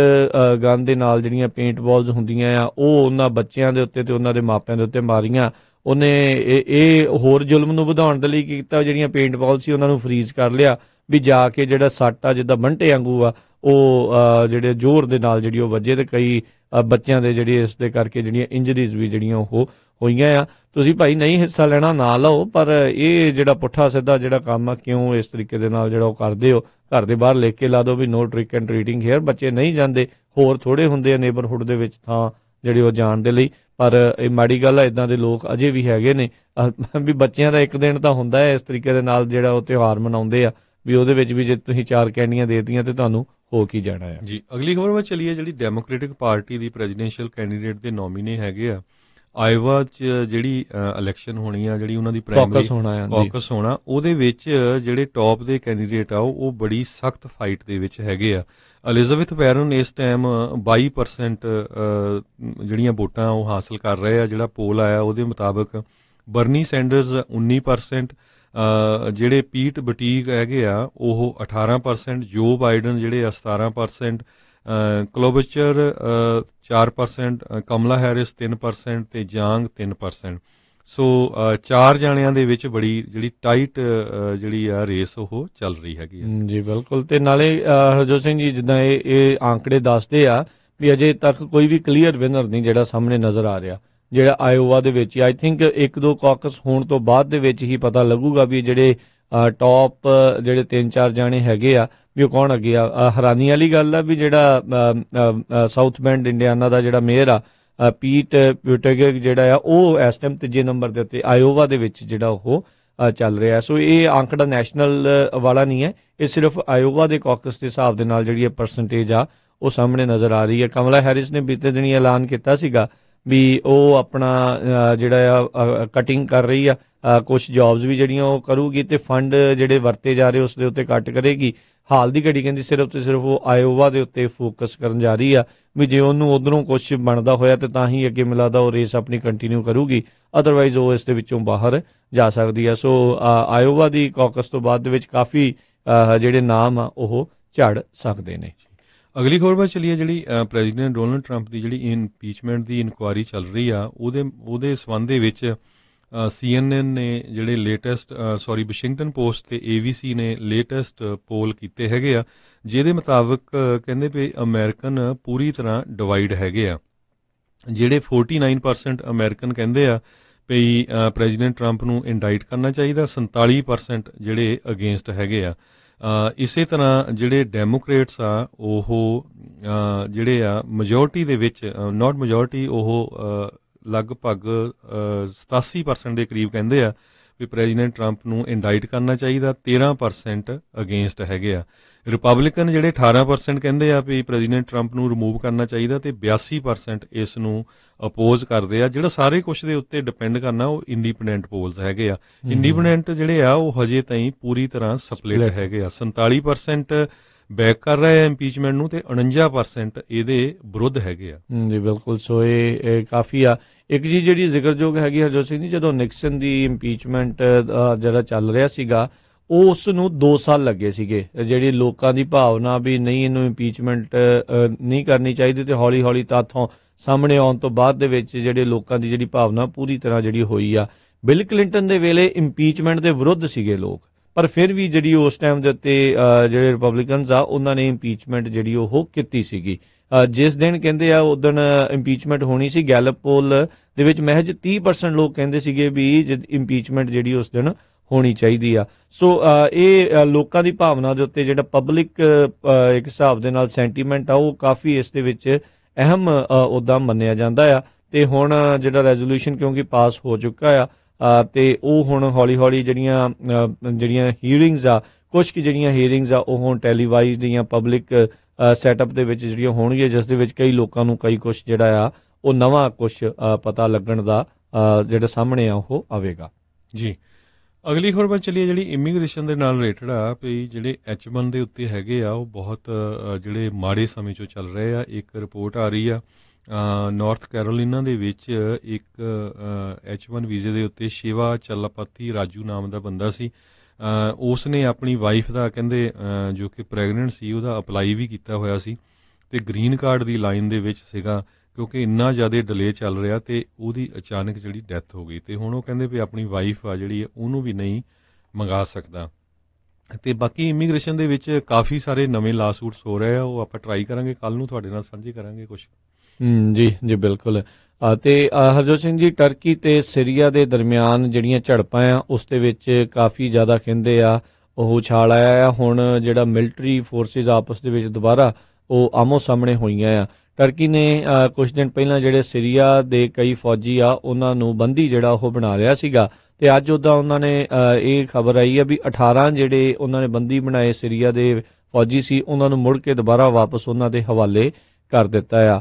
ਗਨ ਦੇ ਨਾਲ ਜਿਹੜੀਆਂ ਪੇਂਟ ਬਾਲਸ ਹੁੰਦੀਆਂ ਆ ਉਹ ਉਹਨਾਂ ਬੱਚਿਆਂ ਦੇ ਉੱਤੇ ਤੇ ਉਹਨਾਂ ਦੇ ਮਾਪਿਆਂ ਦੇ ਉੱਤੇ ਮਾਰੀਆਂ। ਉਹਨੇ ਇਹ ਹੋਰ ਜ਼ੁਲਮ ਨੂੰ ਵਧਾਉਣ ਦੇ ਲਈ ਕੀ ਕੀਤਾ, ਜਿਹੜੀਆਂ ਪੇਂਟ ਬਾਲ ਸੀ ਉਹਨਾਂ ਨੂੰ ਫਰੀਜ਼ ਕਰ ਲਿਆ ਵੀ ਜਾ ਕੇ ਜਿਹੜਾ ਸੱਟ ਆ ਜਿੱਦਾਂ ਬੰਟੇ ਵਾਂਗੂ ਆ ਉਹ ਜਿਹੜੇ ਜ਼ੋਰ ਦੇ ਨਾਲ ਜਿਹੜੀ ਉਹ ਵੱਜੇ, ਤੇ ਕਈ ਬੱਚਿਆਂ ਦੇ ਜਿਹੜੀ ਇਸ ਦੇ ਕਰਕੇ ਜਿਹੜੀਆਂ ਇੰਜਰੀਜ਼ ਵੀ ਜਿਹੜੀਆਂ ਉਹ ਹੋਈਆਂ ਆ। ਤੁਸੀਂ ਭਾਈ ਨਹੀਂ ਹਿੱਸਾ ਲੈਣਾ ਨਾ ਲਓ, ਪਰ ਇਹ ਜਿਹੜਾ ਪੁੱਠਾ ਸਿੱਧਾ ਜਿਹੜਾ ਕੰਮ ਆ, ਕਿਉਂ ਇਸ ਤਰੀਕੇ ਦੇ ਨਾਲ ਜਿਹੜਾ ਉਹ ਕਰਦੇ ਹੋ? ਘਰ ਦੇ ਬਾਹਰ ਲਿਖ ਕੇ ਲਾ ਦਿਓ ਵੀ ਨੋ ਟ੍ਰਿਕ ਐਂਡ ਟ੍ਰੀਟਿੰਗ ਹੇਅਰ। ਬੱਚੇ ਨਹੀਂ ਜਾਂਦੇ, ਹੋਰ ਥੋੜੇ ਹੁੰਦੇ ਆ ਨੇਬਰਹੁੱਡ ਦੇ ਵਿੱਚ ਥਾਂ ਜਿਹੜੇ ਉਹ ਜਾਣ ਦੇ ਲਈ, ਪਰ ਇਹ ਮਾੜੀ ਗੱਲ ਆ, ਇਦਾਂ ਦੇ ਲੋਕ ਅਜੇ ਵੀ ਹੈਗੇ ਨੇ ਵੀ ਬੱਚਿਆਂ ਦਾ ਇੱਕ ਦਿਨ ਤਾਂ ਹੁੰਦਾ ਹੈ ਇਸ ਤਰੀਕੇ ਦੇ ਨਾਲ ਜਿਹੜਾ ਉਹ ਤਿਉਹਾਰ ਮਨਾਉਂਦੇ ਆ, ਵੀ ਉਹਦੇ ਵਿੱਚ ਵੀ ਜੇ ਤੁਸੀਂ 4 ਕੈਂਡੀਆਂ ਦੇ ਦਿੱਤੀਆਂ ਤੇ ਤੁਹਾਨੂੰ ਹੋ ਕੀ ਜਾਣਾ ਹੈ। ਜੀ ਅਗਲੀ ਖਬਰ ਵੱਲ ਚੱਲੀਏ। ਜਿਹੜੀ ਡੈਮੋਕ੍ਰੈਟਿਕ ਪਾਰਟੀ ਦੀ ਪ੍ਰੈਜ਼ੀਡੈਂਸ਼ੀਅਲ ਕੈਂਡੀਡੇਟ ਦੇ ਨੋਮੀਨੇ ਹੈਗੇ ਆ, ਆਇਵਾ 'ਚ ਜਿਹੜੀ ਇਲੈਕਸ਼ਨ ਹੋਣੀ ਆ, ਜਿਹੜੀ ਉਹਨਾਂ ਦੀ ਪ੍ਰਾਇਮਰੀ ਕਾਕਸ ਹੋਣਾ, ਉਹਦੇ ਵਿੱਚ ਜਿਹੜੇ ਟੌਪ ਦੇ ਕੈਂਡੀਡੇਟ ਆ ਉਹ ਬੜੀ ਸਖਤ ਫਾਈਟ ਦੇ ਵਿੱਚ ਹੈਗੇ ਆ। ਐਲਿਜ਼ਾਬੈਥ ਵੈਰਨ ਇਸ ਟਾਈਮ 22% ਜਿਹੜੀਆਂ ਵੋਟਾਂ ਉਹ ਹਾਸਲ ਕਰ ਰਹੇ ਆ। ਜਿਹੜਾ ਪੋਲ ਆਇਆ ਉਹਦੇ ਮੁਤਾਬਕ ਬਰਨੀ ਸੈਂਡਰਸ 19%, ਜਿਹੜੇ ਪੀਟ ਬਟੀਗ ਹੈਗੇ ਆ ਉਹ 18%, ਜੋ ਬਾਈਡਨ ਜਿਹੜੇ ਆ 17%, ਕਲੋਬਚਰ 4%, ਕਮਲਾ ਹੈਰਿਸ 3% ਤੇ ਜਾਂਗ 3%। ਸੋ 4 ਜਾਣਿਆਂ ਦੇ ਵਿੱਚ ਬੜੀ ਜਿਹੜੀ ਟਾਈਟ ਜਿਹੜੀ ਆ ਰੇਸ ਉਹ ਚੱਲ ਰਹੀ ਹੈਗੀ ਆ। ਜੀ ਬਿਲਕੁਲ। ਤੇ ਨਾਲੇ ਹਰਜੋਤ ਸਿੰਘ ਜੀ, ਜਿੱਦਾਂ ਇਹ ਆંકੜੇ ਦੱਸਦੇ ਆ ਵੀ ਅਜੇ ਤੱਕ ਕੋਈ ਵੀ ਕਲੀਅਰ ਵਿਨਰ ਨਹੀਂ ਜਿਹੜਾ ਸਾਹਮਣੇ ਨਜ਼ਰ ਆ ਰਿਹਾ। ਜਿਹੜਾ ਆਇਓਵਾ ਦੇ ਵਿੱਚ ਆਈ ਥਿੰਕ 1-2 ਕਾਕਸ ਹੋਣ ਤੋਂ ਬਾਅਦ ਦੇ ਵਿੱਚ ਹੀ ਪਤਾ ਲੱਗੂਗਾ ਵੀ ਜਿਹੜੇ ਟੌਪ ਜਿਹੜੇ 3-4 ਜਾਣੇ ਹੈਗੇ ਆ ਵੀ ਉਹ ਕੌਣ ਅੱਗੇ ਆ। ਹੈਰਾਨੀ ਵਾਲੀ ਗੱਲ ਆ ਵੀ ਜਿਹੜਾ ਸਾਊਥ ਬੈਂਡ ਇੰਡੀਆਨਾ ਦਾ ਜਿਹੜਾ ਮੇਅਰ ਆ ਪੀਟ ਬਿਊਟਿਗੇਗ ਜਿਹੜਾ ਆ ਉਹ ਇਸ ਟਾਈਮ 3 ਨੰਬਰ ਦੇ ਉੱਤੇ ਆਇਓਵਾ ਦੇ ਵਿੱਚ ਜਿਹੜਾ ਉਹ ਚੱਲ ਰਿਹਾ। ਸੋ ਇਹ ਆંકੜਾ ਨੈਸ਼ਨਲ ਵਾਲਾ ਨਹੀਂ ਹੈ, ਇਹ ਸਿਰਫ ਆਇਓਵਾ ਦੇ ਕਾਕਸ ਦੇ ਹਿਸਾਬ ਦੇ ਨਾਲ ਜਿਹੜੀ ਪਰਸੈਂਟੇਜ ਆ ਉਹ ਸਾਹਮਣੇ ਨਜ਼ਰ ਆ ਰਹੀ ਹੈ। ਕਮਲਾ ਹੈਰਿਸ ਨੇ ਬੀਤੇ ਦਿਨੀ ਐਲਾਨ ਕੀਤਾ ਸੀਗਾ ਵੀ ਉਹ ਆਪਣਾ ਜਿਹੜਾ ਆ ਕਟਿੰਗ ਕਰ ਰਹੀ ਆ ਕੁਝ ਜੌਬਸ ਵੀ ਜਿਹੜੀਆਂ ਉਹ ਕਰੂਗੀ ਤੇ ਫੰਡ ਜਿਹੜੇ ਵਰਤੇ ਜਾ ਰਹੇ ਉਸ ਦੇ ਉੱਤੇ ਕੱਟ ਕਰੇਗੀ। ਹਾਲ ਦੀ ਘੜੀ ਕਹਿੰਦੀ ਸਿਰਫ ਤੇ ਸਿਰਫ ਉਹ ਆਇਓਵਾ ਦੇ ਉੱਤੇ ਫੋਕਸ ਕਰਨ ਜਾ ਰਹੀ ਆ ਵੀ ਜੇ ਉਹਨੂੰ ਉਧਰੋਂ ਕੁਝ ਬਣਦਾ ਹੋਇਆ ਤੇ ਤਾਂ ਹੀ ਅੱਗੇ ਮਿਲਦਾ ਉਹ ਰੇਸ ਆਪਣੀ ਕੰਟੀਨਿਊ ਕਰੂਗੀ, ਅਦਰਵਾਈਜ਼ ਉਹ ਇਸ ਦੇ ਵਿੱਚੋਂ ਬਾਹਰ ਜਾ ਸਕਦੀ ਆ। ਸੋ ਆਇਓਵਾ ਦੀ ਕਾਕਸ ਤੋਂ ਬਾਅਦ ਦੇ ਵਿੱਚ ਕਾਫੀ ਜਿਹੜੇ ਨਾਮ ਆ ਉਹ ਝੜ ਸਕਦੇ ਨੇ। ਅਗਲੀ ਖਬਰ ਵੱਲ ਚਲੀਏ, ਜਿਹੜੀ ਪ੍ਰੈਜ਼ੀਡੈਂਟ ਡੋਨਲਡ ਟਰੰਪ ਦੀ ਜਿਹੜੀ ਇੰਪੀਚਮੈਂਟ ਦੀ ਇਨਕੁਆਇਰੀ ਚੱਲ ਰਹੀ ਆ ਉਹਦੇ ਸੰਬੰਧ ਦੇ ਵਿੱਚ CNN ਨੇ ਜਿਹੜੇ ਲੇਟੈਸਟ ਵਾਸ਼ਿੰਗਟਨ ਪੋਸਟ ਤੇ ABC ਨੇ ਲੇਟੈਸਟ ਪੋਲ ਕੀਤੇ ਹੈਗੇ ਆ, ਜਿਹਦੇ ਮੁਤਾਬਕ ਕਹਿੰਦੇ ਵੀ ਅਮਰੀਕਨ ਪੂਰੀ ਤਰ੍ਹਾਂ ਡਿਵਾਈਡ ਹੈਗੇ ਆ। ਜਿਹੜੇ 49% ਅਮਰੀਕਨ ਕਹਿੰਦੇ ਆ ਵੀ ਪ੍ਰੈਜ਼ੀਡੈਂਟ ਟਰੰਪ ਨੂੰ ਇੰਡਾਈਟ ਕਰਨਾ ਚਾਹੀਦਾ, 47% ਜਿਹੜੇ ਅਗੇਂਸਟ ਹੈਗੇ ਆ। ਇਸੇ ਤਰ੍ਹਾਂ ਜਿਹੜੇ ਡੈਮੋਕ੍ਰੇਟਸ ਆ ਉਹ ਜਿਹੜੇ ਆ ਮੈਜੋਰਟੀ ਦੇ ਵਿੱਚ, ਨਾਟ ਮੈਜੋਰਟੀ, ਉਹ ਲਗਭਗ 87% ਦੇ ਕਰੀਬ ਕਹਿੰਦੇ ਆ ਵੀ ਪ੍ਰੈਜ਼ੀਡੈਂਟ ਟਰੰਪ ਨੂੰ ਇੰਡਾਈਟ ਕਰਨਾ ਚਾਹੀਦਾ, 13% ਅਗੇਂਸਟ ਹੈਗੇ ਆ। ਰਿਪਬਲਿਕਨ ਜਿਹੜੇ 18% ਕਹਿੰਦੇ ਆ ਵੀ ਪ੍ਰੈਜ਼ੀਡੈਂਟ ਟਰੰਪ ਨੂੰ ਰਿਮੂਵ ਕਰਨਾ ਚਾਹੀਦਾ ਤੇ 82% ਇਸ ਨੂੰ ਅਪੋਜ਼ ਕਰਦੇ ਆ। ਜਿਹੜਾ ਸਾਰੇ ਕੁਛ ਦੇ ਉੱਤੇ ਡਿਪੈਂਡ ਕਰਨਾ ਉਹ ਇੰਡੀਪੈਂਡੈਂਟ ਪੋਲਸ ਹੈਗੇ ਆ। ਇੰਡੀਪੈਂਡੈਂਟ ਜਿਹੜੇ ਆ ਉਹ ਹਜੇ ਤਾਈਂ ਪੂਰੀ ਤਰ੍ਹਾਂ ਸਪਲਿਟ ਹੈਗੇ ਆ। 47% ਬੈਕ ਕਰ ਰਹੇ ਆ ਇੰਪੀਚਮੈਂਟ ਨੂੰ ਤੇ 49% ਇਹਦੇ ਵਿਰੁੱਧ ਹੈਗੇ ਆ। ਜੀ ਬਿਲਕੁਲ। ਸੋ ਇਹ ਕਾਫੀ ਆ। ਇੱਕ ਚੀਜ਼ ਜਿਹੜੀ ਜ਼ਿਕਰਯੋਗ ਹੈਗੀ ਹਰਜੋਤ ਸਿੰਘ ਜੀ, ਜਦੋਂ ਨਿਕਸਨ ਦੀ ਇੰਪੀਚਮੈਂਟ ਜਿਹੜਾ ਚੱਲ ਰਿਹਾ ਸੀਗਾ ਉਸ ਨੂੰ 2 ਸਾਲ ਲੱਗੇ ਸੀਗੇ। ਜਿਹੜੀ ਲੋਕਾਂ ਦੀ ਭਾਵਨਾ ਵੀ ਨਹੀਂ ਇਹਨੂੰ ਇੰਪੀਚਮੈਂਟ ਨਹੀਂ ਕਰਨੀ ਚਾਹੀਦੀ ਤੇ ਹੌਲੀ ਹੌਲੀ ਤੱਥੋਂ ਸਾਹਮਣੇ ਆਉਣ ਤੋਂ ਬਾਅਦ ਦੇ ਵਿੱਚ ਜਿਹੜੇ ਲੋਕਾਂ ਦੀ ਜਿਹੜੀ ਭਾਵਨਾ ਪੂਰੀ ਤਰ੍ਹਾਂ ਜਿਹੜੀ ਹੋਈ ਆ। ਬਿਲ ਕਲਿੰਟਨ ਦੇ ਵੇਲੇ ਇੰਪੀਚਮੈਂਟ ਦੇ ਵਿਰੁੱਧ ਸੀਗੇ ਲੋਕ, ਪਰ ਫਿਰ ਵੀ ਜਿਹੜੀ ਉਸ ਟਾਈਮ ਦੇ ਉੱਤੇ ਜਿਹੜੇ ਰਿਪਬਲਿਕਨਸ ਆ ਉਹਨਾਂ ਨੇ ਇੰਪੀਚਮੈਂਟ ਜਿਹੜੀ ਉਹ ਕੀਤੀ ਸੀਗੀ। ਜਿਸ ਦਿਨ ਕਹਿੰਦੇ ਆ ਉਸ ਦਿਨ ਇੰਪੀਚਮੈਂਟ ਹੋਣੀ ਸੀ, ਗੈਲਪ ਪੋਲ ਦੇ ਵਿੱਚ ਮਹਿਜ 30% ਲੋਕ ਕਹਿੰਦੇ ਸੀਗੇ ਵੀ ਇੰਪੀਚਮੈਂਟ ਜਿਹੜੀ ਉਸ ਦਿਨ ਹੋਣੀ ਚਾਹੀਦੀ ਆ। ਸੋ ਇਹ ਲੋਕਾਂ ਦੀ ਭਾਵਨਾ ਦੇ ਉੱਤੇ ਜਿਹੜਾ ਪਬਲਿਕ ਇੱਕ ਹਿਸਾਬ ਦੇ ਨਾਲ ਸੈਂਟੀਮੈਂਟ ਆ ਉਹ ਕਾਫੀ ਇਸ ਦੇ ਵਿੱਚ ਅਹਿਮ ਉੱਦਾਂ ਮੰਨਿਆ ਜਾਂਦਾ ਆ। ਤੇ ਹੁਣ ਜਿਹੜਾ ਰੈਜ਼ੋਲੂਸ਼ਨ ਕਿਉਂਕਿ ਪਾਸ ਹੋ ਚੁੱਕਾ ਆ ਤੇ ਉਹ ਹੁਣ ਹੌਲੀ ਹੌਲੀ ਜਿਹੜੀਆਂ ਹੀਅਰਿੰਗਸ ਆ, ਕੁਝ ਕੁ ਜਿਹੜੀਆਂ ਹੀਅਰਿੰਗਸ ਆ ਉਹ ਹੁਣ ਟੈਲੀਵਾਈਜ਼ਡ ਜਾਂ ਪਬਲਿਕ ਸੈਟਅਪ ਦੇ ਵਿੱਚ ਜਿਹੜੀਆਂ ਹੋਣਗੀਆਂ, ਜਿਸ ਦੇ ਵਿੱਚ ਕਈ ਲੋਕਾਂ ਨੂੰ ਕਈ ਕੁਛ ਜਿਹੜਾ ਆ ਉਹ ਨਵਾਂ ਕੁਛ ਪਤਾ ਲੱਗਣ ਦਾ ਜਿਹੜਾ ਸਾਹਮਣੇ ਆ ਉਹ ਆਵੇਗਾ। ਜੀ ਅਗਲੀ ਖਬਰ ਵੱਲ ਚੱਲੀਏ, ਜਿਹੜੀ ਇਮੀਗ੍ਰੇਸ਼ਨ ਦੇ ਨਾਲ ਰਿਲੇਟਡ ਆ ਵੀ ਜਿਹੜੇ H1 ਦੇ ਉੱਤੇ ਹੈਗੇ ਆ ਉਹ ਬਹੁਤ ਜਿਹੜੇ ਮਾੜੇ ਸਮੇਂ 'ਚੋਂ ਚੱਲ ਰਹੇ ਆ। ਇੱਕ ਰਿਪੋਰਟ ਆ ਰਹੀ ਆ ਨਾਰਥ ਕੈਰੋਲੀਨਾ ਦੇ ਵਿੱਚ ਇੱਕ H1 ਵੀਜ਼ੇ ਦੇ ਉੱਤੇ ਸ਼ਿਵਾ ਚੱਲਪਤੀ ਰਾਜੂ ਨਾਮ ਦਾ ਬੰਦਾ ਸੀ। ਉਸ ਨੇ ਆਪਣੀ ਵਾਈਫ ਦਾ ਕਹਿੰਦੇ ਜੋ ਕਿ ਪ੍ਰੈਗਨੈਂਟ ਸੀ ਉਹਦਾ ਅਪਲਾਈ ਵੀ ਕੀਤਾ ਹੋਇਆ ਸੀ ਤੇ ਗ੍ਰੀਨ ਕਾਰਡ ਦੀ ਲਾਈਨ ਦੇ ਵਿੱਚ ਸੀਗਾ, ਕਿਉਂਕਿ ਇੰਨਾ ਜ਼ਿਆਦਾ ਡਿਲੇ ਚੱਲ ਰਿਹਾ ਤੇ ਉਹਦੀ ਅਚਾਨਕ ਜਿਹੜੀ ਡੈਥ ਹੋ ਗਈ ਤੇ ਹੁਣ ਉਹ ਕਹਿੰਦੇ ਵੀ ਆਪਣੀ ਵਾਈਫ ਆ ਜਿਹੜੀ ਉਹਨੂੰ ਵੀ ਨਹੀਂ ਮੰਗਾ ਸਕਦਾ। ਤੇ ਬਾਕੀ ਇਮੀਗ੍ਰੇਸ਼ਨ ਦੇ ਵਿੱਚ ਕਾਫੀ ਸਾਰੇ ਨਵੇਂ ਲਾਸੂਟਸ ਹੋ ਰਹੇ ਆ, ਉਹ ਆਪਾਂ ਟਰਾਈ ਕਰਾਂਗੇ, ਕੱਲ ਨੂੰ ਤੁਹਾਡੇ ਨਾਲ ਸਾਂਝੇ ਕਰਾਂਗੇ ਕੁਝ। ਜੀ ਬਿਲਕੁਲ। ਤੇ ਹਰਜੋਤ ਸਿੰਘ ਜੀ, ਟਰਕੀ ਤੇ ਸੀਰੀਆ ਦੇ ਦਰਮਿਆਨ ਜਿਹੜੀਆਂ ਝੜਪਾਂ ਆ ਉਸ ਦੇ ਵਿੱਚ ਕਾਫੀ ਜ਼ਿਆਦਾ ਕਹਿੰਦੇ ਆ ਉਹ ਉਛਾਲ ਆਇਆ ਆ। ਹੁਣ ਜਿਹੜਾ ਮਿਲਟਰੀ ਫੋਰਸਿਸ ਆਪਸ ਦੇ ਵਿੱਚ ਦੁਬਾਰਾ ਉਹ ਆਮੋ ਸਾਹਮਣੇ ਹੋਈਆਂ ਆ। ਟਰਕੀ ਨੇ ਕੁਝ ਦਿਨ ਪਹਿਲਾਂ ਜਿਹੜੇ ਸੀਰੀਆ ਦੇ ਕਈ ਫੌਜੀ ਆ ਉਹਨਾਂ ਨੂੰ ਬੰਦੀ ਜਿਹੜਾ ਉਹ ਬਣਾ ਰਿਹਾ ਸੀਗਾ ਤੇ ਅੱਜ ਉਹਦਾ ਉਹਨਾਂ ਨੇ ਇਹ ਖਬਰ ਆਈ ਆ ਵੀ 18 ਜਿਹੜੇ ਉਹਨਾਂ ਨੇ ਬੰਦੀ ਬਣਾਏ ਸੀਰੀਆ ਦੇ ਫੌਜੀ ਸੀ ਉਹਨਾਂ ਨੂੰ ਮੁੜ ਕੇ ਦੁਬਾਰਾ ਵਾਪਸ ਉਹਨਾਂ ਦੇ ਹਵਾਲੇ ਕਰ ਦਿੱਤਾ ਆ।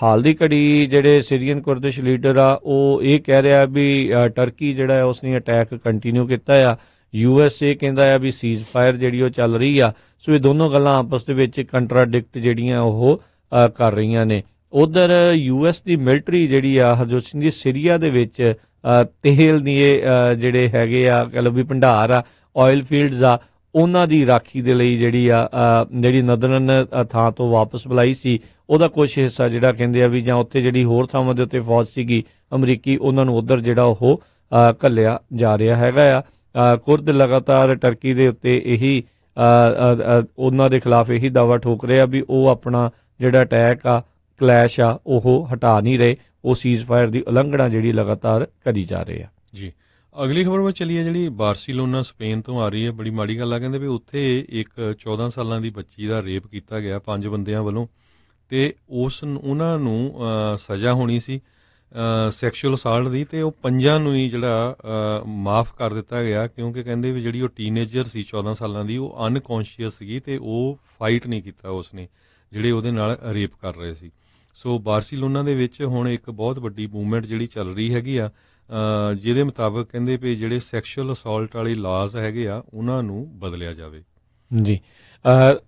ਹਾਲ ਦੀ ਘੜੀ ਜਿਹੜੇ ਸੀਰੀਅਨ ਕੁਰਦਿਸ਼ ਲੀਡਰ ਆ ਉਹ ਇਹ ਕਹਿ ਰਿਹਾ ਵੀ ਟਰਕੀ ਜਿਹੜਾ ਉਸਨੇ ਅਟੈਕ ਕੰਟੀਨਿਊ ਕੀਤਾ ਆ। USA ਕਹਿੰਦਾ ਆ ਵੀ ਸੀਜ਼ ਫਾਇਰ ਜਿਹੜੀ ਉਹ ਚੱਲ ਰਹੀ ਆ। ਸੋ ਇਹ ਦੋਨੋਂ ਗੱਲਾਂ ਆਪਸ ਦੇ ਵਿੱਚ ਕੰਟਰਾਡਿਕਟ ਜਿਹੜੀਆਂ ਉਹ ਕਰ ਰਹੀਆਂ ਨੇ। ਉਧਰ US ਦੀ ਮਿਲਟਰੀ ਜਿਹੜੀ ਆ ਹਰਜੋਤ ਸਿੰਘ ਜੀ, ਸੀਰੀਆ ਦੇ ਵਿੱਚ ਤੇਲ ਦੀ ਜਿਹੜੇ ਹੈਗੇ ਆ ਕਹਿ ਲਓ ਵੀ ਭੰਡਾਰ ਆ, ਆਇਲ ਫੀਲਡਸ ਆ, ਉਹਨਾਂ ਦੀ ਰਾਖੀ ਦੇ ਲਈ ਜਿਹੜੀ ਨਦਰਨ ਥਾਂ ਤੋਂ ਵਾਪਸ ਬੁਲਾਈ ਸੀ ਉਹਦਾ ਕੁਝ ਹਿੱਸਾ ਜਿਹੜਾ ਕਹਿੰਦੇ ਆ ਵੀ ਜਾਂ ਉੱਥੇ ਜਿਹੜੀ ਹੋਰ ਥਾਵਾਂ ਦੇ ਉੱਤੇ ਫੌਜ ਸੀਗੀ ਅਮਰੀਕੀ ਉਹਨਾਂ ਨੂੰ ਉਧਰ ਜਿਹੜਾ ਉਹ ਘੱਲਿਆ ਜਾ ਰਿਹਾ ਹੈਗਾ ਆ। ਕੁਰਦ ਲਗਾਤਾਰ ਟਰਕੀ ਦੇ ਉੱਤੇ ਇਹੀ ਉਹਨਾਂ ਦੇ ਖਿਲਾਫ ਇਹੀ ਦਾਅਵਾ ਠੋਕ ਰਿਹਾ ਵੀ ਉਹ ਆਪਣਾ ਜਿਹੜਾ ਅਟੈਕ ਆ, ਕਲੈਸ਼ ਆ, ਉਹ ਹਟਾ ਨਹੀਂ ਰਹੇ, ਉਹ ਸੀਜ਼ ਫਾਇਰ ਦੀ ਉਲੰਘਣਾ ਜਿਹੜੀ ਲਗਾਤਾਰ ਕਰੀ ਜਾ ਰਹੇ ਆ। ਜੀ ਅਗਲੀ ਖਬਰ ਵੱਲ ਚੱਲੀਏ, ਜਿਹੜੀ ਬਾਰਸੀਲੋਨਾ ਸਪੇਨ ਤੋਂ ਆ ਰਹੀ ਹੈ। ਬੜੀ ਮਾੜੀ ਗੱਲ ਆ, ਕਹਿੰਦੇ ਵੀ ਉੱਥੇ ਇੱਕ 14 ਸਾਲਾਂ ਦੀ ਬੱਚੀ ਦਾ ਰੇਪ ਕੀਤਾ ਗਿਆ 5 ਬੰਦਿਆਂ ਵੱਲੋਂ ਤੇ ਉਹਨਾਂ ਨੂੰ ਸਜ਼ਾ ਹੋਣੀ ਸੀ ਸੈਕਸ਼ੂਅਲ ਅਸਾਲਟ ਦੀ ਤੇ ਉਹ 5 ਨੂੰ ਹੀ ਜਿਹੜਾ ਮਾਫ ਕਰ ਦਿੱਤਾ ਗਿਆ, ਕਿਉਂਕਿ ਕਹਿੰਦੇ ਵੀ ਜਿਹੜੀ ਉਹ ਟੀਨੇਜਰ ਸੀ 14 ਸਾਲਾਂ ਦੀ ਉਹ ਅਨਕੌਂਸ਼ੀਅਸ ਸੀਗੀ ਤੇ ਉਹ ਫਾਈਟ ਨਹੀਂ ਕੀਤਾ ਉਸਨੇ ਜਿਹੜੇ ਉਹਦੇ ਨਾਲ ਰੇਪ ਕਰ ਰਹੇ ਸੀ। ਸੋ ਬਾਰਸੀਲੋਨਾ ਦੇ ਵਿੱਚ ਹੁਣ ਇੱਕ ਬਹੁਤ ਵੱਡੀ ਮੂਵਮੈਂਟ ਜਿਹੜੀ ਚੱਲ ਰਹੀ ਹੈਗੀ ਆ ਜਿਹਦੇ ਮੁਤਾਬਕ ਕਹਿੰਦੇ ਵੀ ਜਿਹੜੇ ਸੈਕਸ਼ੂਅਲ ਅਸੌਲਟ ਵਾਲੀ ਲਾਜ਼ ਹੈਗੇ ਆ ਉਹਨਾਂ ਨੂੰ ਬਦਲਿਆ ਜਾਵੇ। ਜੀ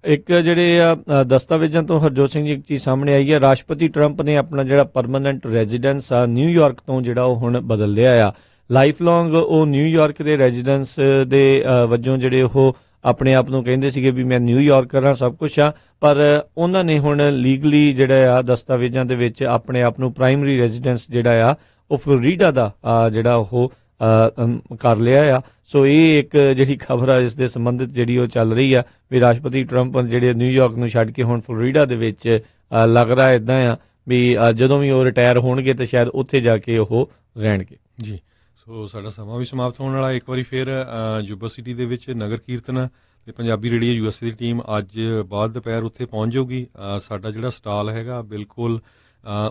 ਇੱਕ ਜਿਹੜੇ ਆ ਦਸਤਾਵੇਜ਼ਾਂ ਤੋਂ ਹਰਜੋਤ ਸਿੰਘ ਜੀ ਇੱਕ ਚੀਜ਼ ਸਾਹਮਣੇ ਆਈ ਹੈ, ਰਾਸ਼ਟਰਪਤੀ ਟਰੰਪ ਨੇ ਆਪਣਾ ਜਿਹੜਾ ਪਰਮਾਨੈਂਟ ਰੈਜ਼ੀਡੈਂਸ ਆ ਨਿਊਯਾਰਕ ਤੋਂ ਜਿਹੜਾ ਉਹ ਹੁਣ ਬਦਲ ਲਿਆ ਆ। ਲਾਈਫ ਲੌਂਗ ਉਹ ਨਿਊਯਾਰਕ ਦੇ ਰੈਜ਼ੀਡੈਂਸ ਦੇ ਵਜੋਂ ਜਿਹੜੇ ਉਹ ਆਪਣੇ ਆਪ ਨੂੰ ਕਹਿੰਦੇ ਸੀਗੇ ਵੀ ਮੈਂ ਨਿਊਯਾਰਕਰ ਹਾਂ, ਸਭ ਕੁਛ ਆ, ਪਰ ਉਹਨਾਂ ਨੇ ਹੁਣ ਲੀਗਲੀ ਜਿਹੜਾ ਆ ਦਸਤਾਵੇਜ਼ਾਂ ਦੇ ਵਿੱਚ ਆਪਣੇ ਆਪ ਨੂੰ ਪ੍ਰਾਇਮਰੀ ਰੈਜ਼ੀਡੈਂਸ ਜਿਹੜਾ ਆ ਉਹ ਫਲੋਰੀਡਾ ਦਾ ਜਿਹੜਾ ਉਹ ਕਰ ਲਿਆ ਆ। ਸੋ ਇਹ ਇੱਕ ਜਿਹੜੀ ਖਬਰ ਆ ਇਸ ਦੇ ਸੰਬੰਧਿਤ ਜਿਹੜੀ ਉਹ ਚੱਲ ਰਹੀ ਆ ਵੀ ਰਾਸ਼ਟਰਪਤੀ ਟਰੰਪ ਜਿਹੜੇ ਨਿਊਯਾਰਕ ਨੂੰ ਛੱਡ ਕੇ ਹੁਣ ਫਲੋਰੀਡਾ ਦੇ ਵਿੱਚ ਲੱਗ ਰਿਹਾ ਇਦਾਂ ਆ ਵੀ ਜਦੋਂ ਵੀ ਉਹ ਰਿਟਾਇਰ ਹੋਣਗੇ ਤਾਂ ਸ਼ਾਇਦ ਉੱਥੇ ਜਾ ਕੇ ਉਹ ਰਹਿਣਗੇ। ਜੀ ਸੋ ਸਾਡਾ ਸਮਾਂ ਵੀ ਸਮਾਪਤ ਹੋਣ ਵਾਲਾ। ਇੱਕ ਵਾਰੀ ਫਿਰ ਯੂਬਾ ਸਿਟੀ ਦੇ ਵਿੱਚ ਨਗਰ ਕੀਰਤਨ ਤੇ ਪੰਜਾਬੀ ਰੇਡੀਓ ਯੂਐਸਏ ਦੀ ਟੀਮ ਅੱਜ ਬਾਅਦ ਦੁਪਹਿਰ ਉੱਥੇ ਪਹੁੰਚ ਜਾਊਗੀ। ਸਾਡਾ ਜਿਹੜਾ ਸਟਾਲ ਹੈਗਾ ਬਿਲਕੁਲ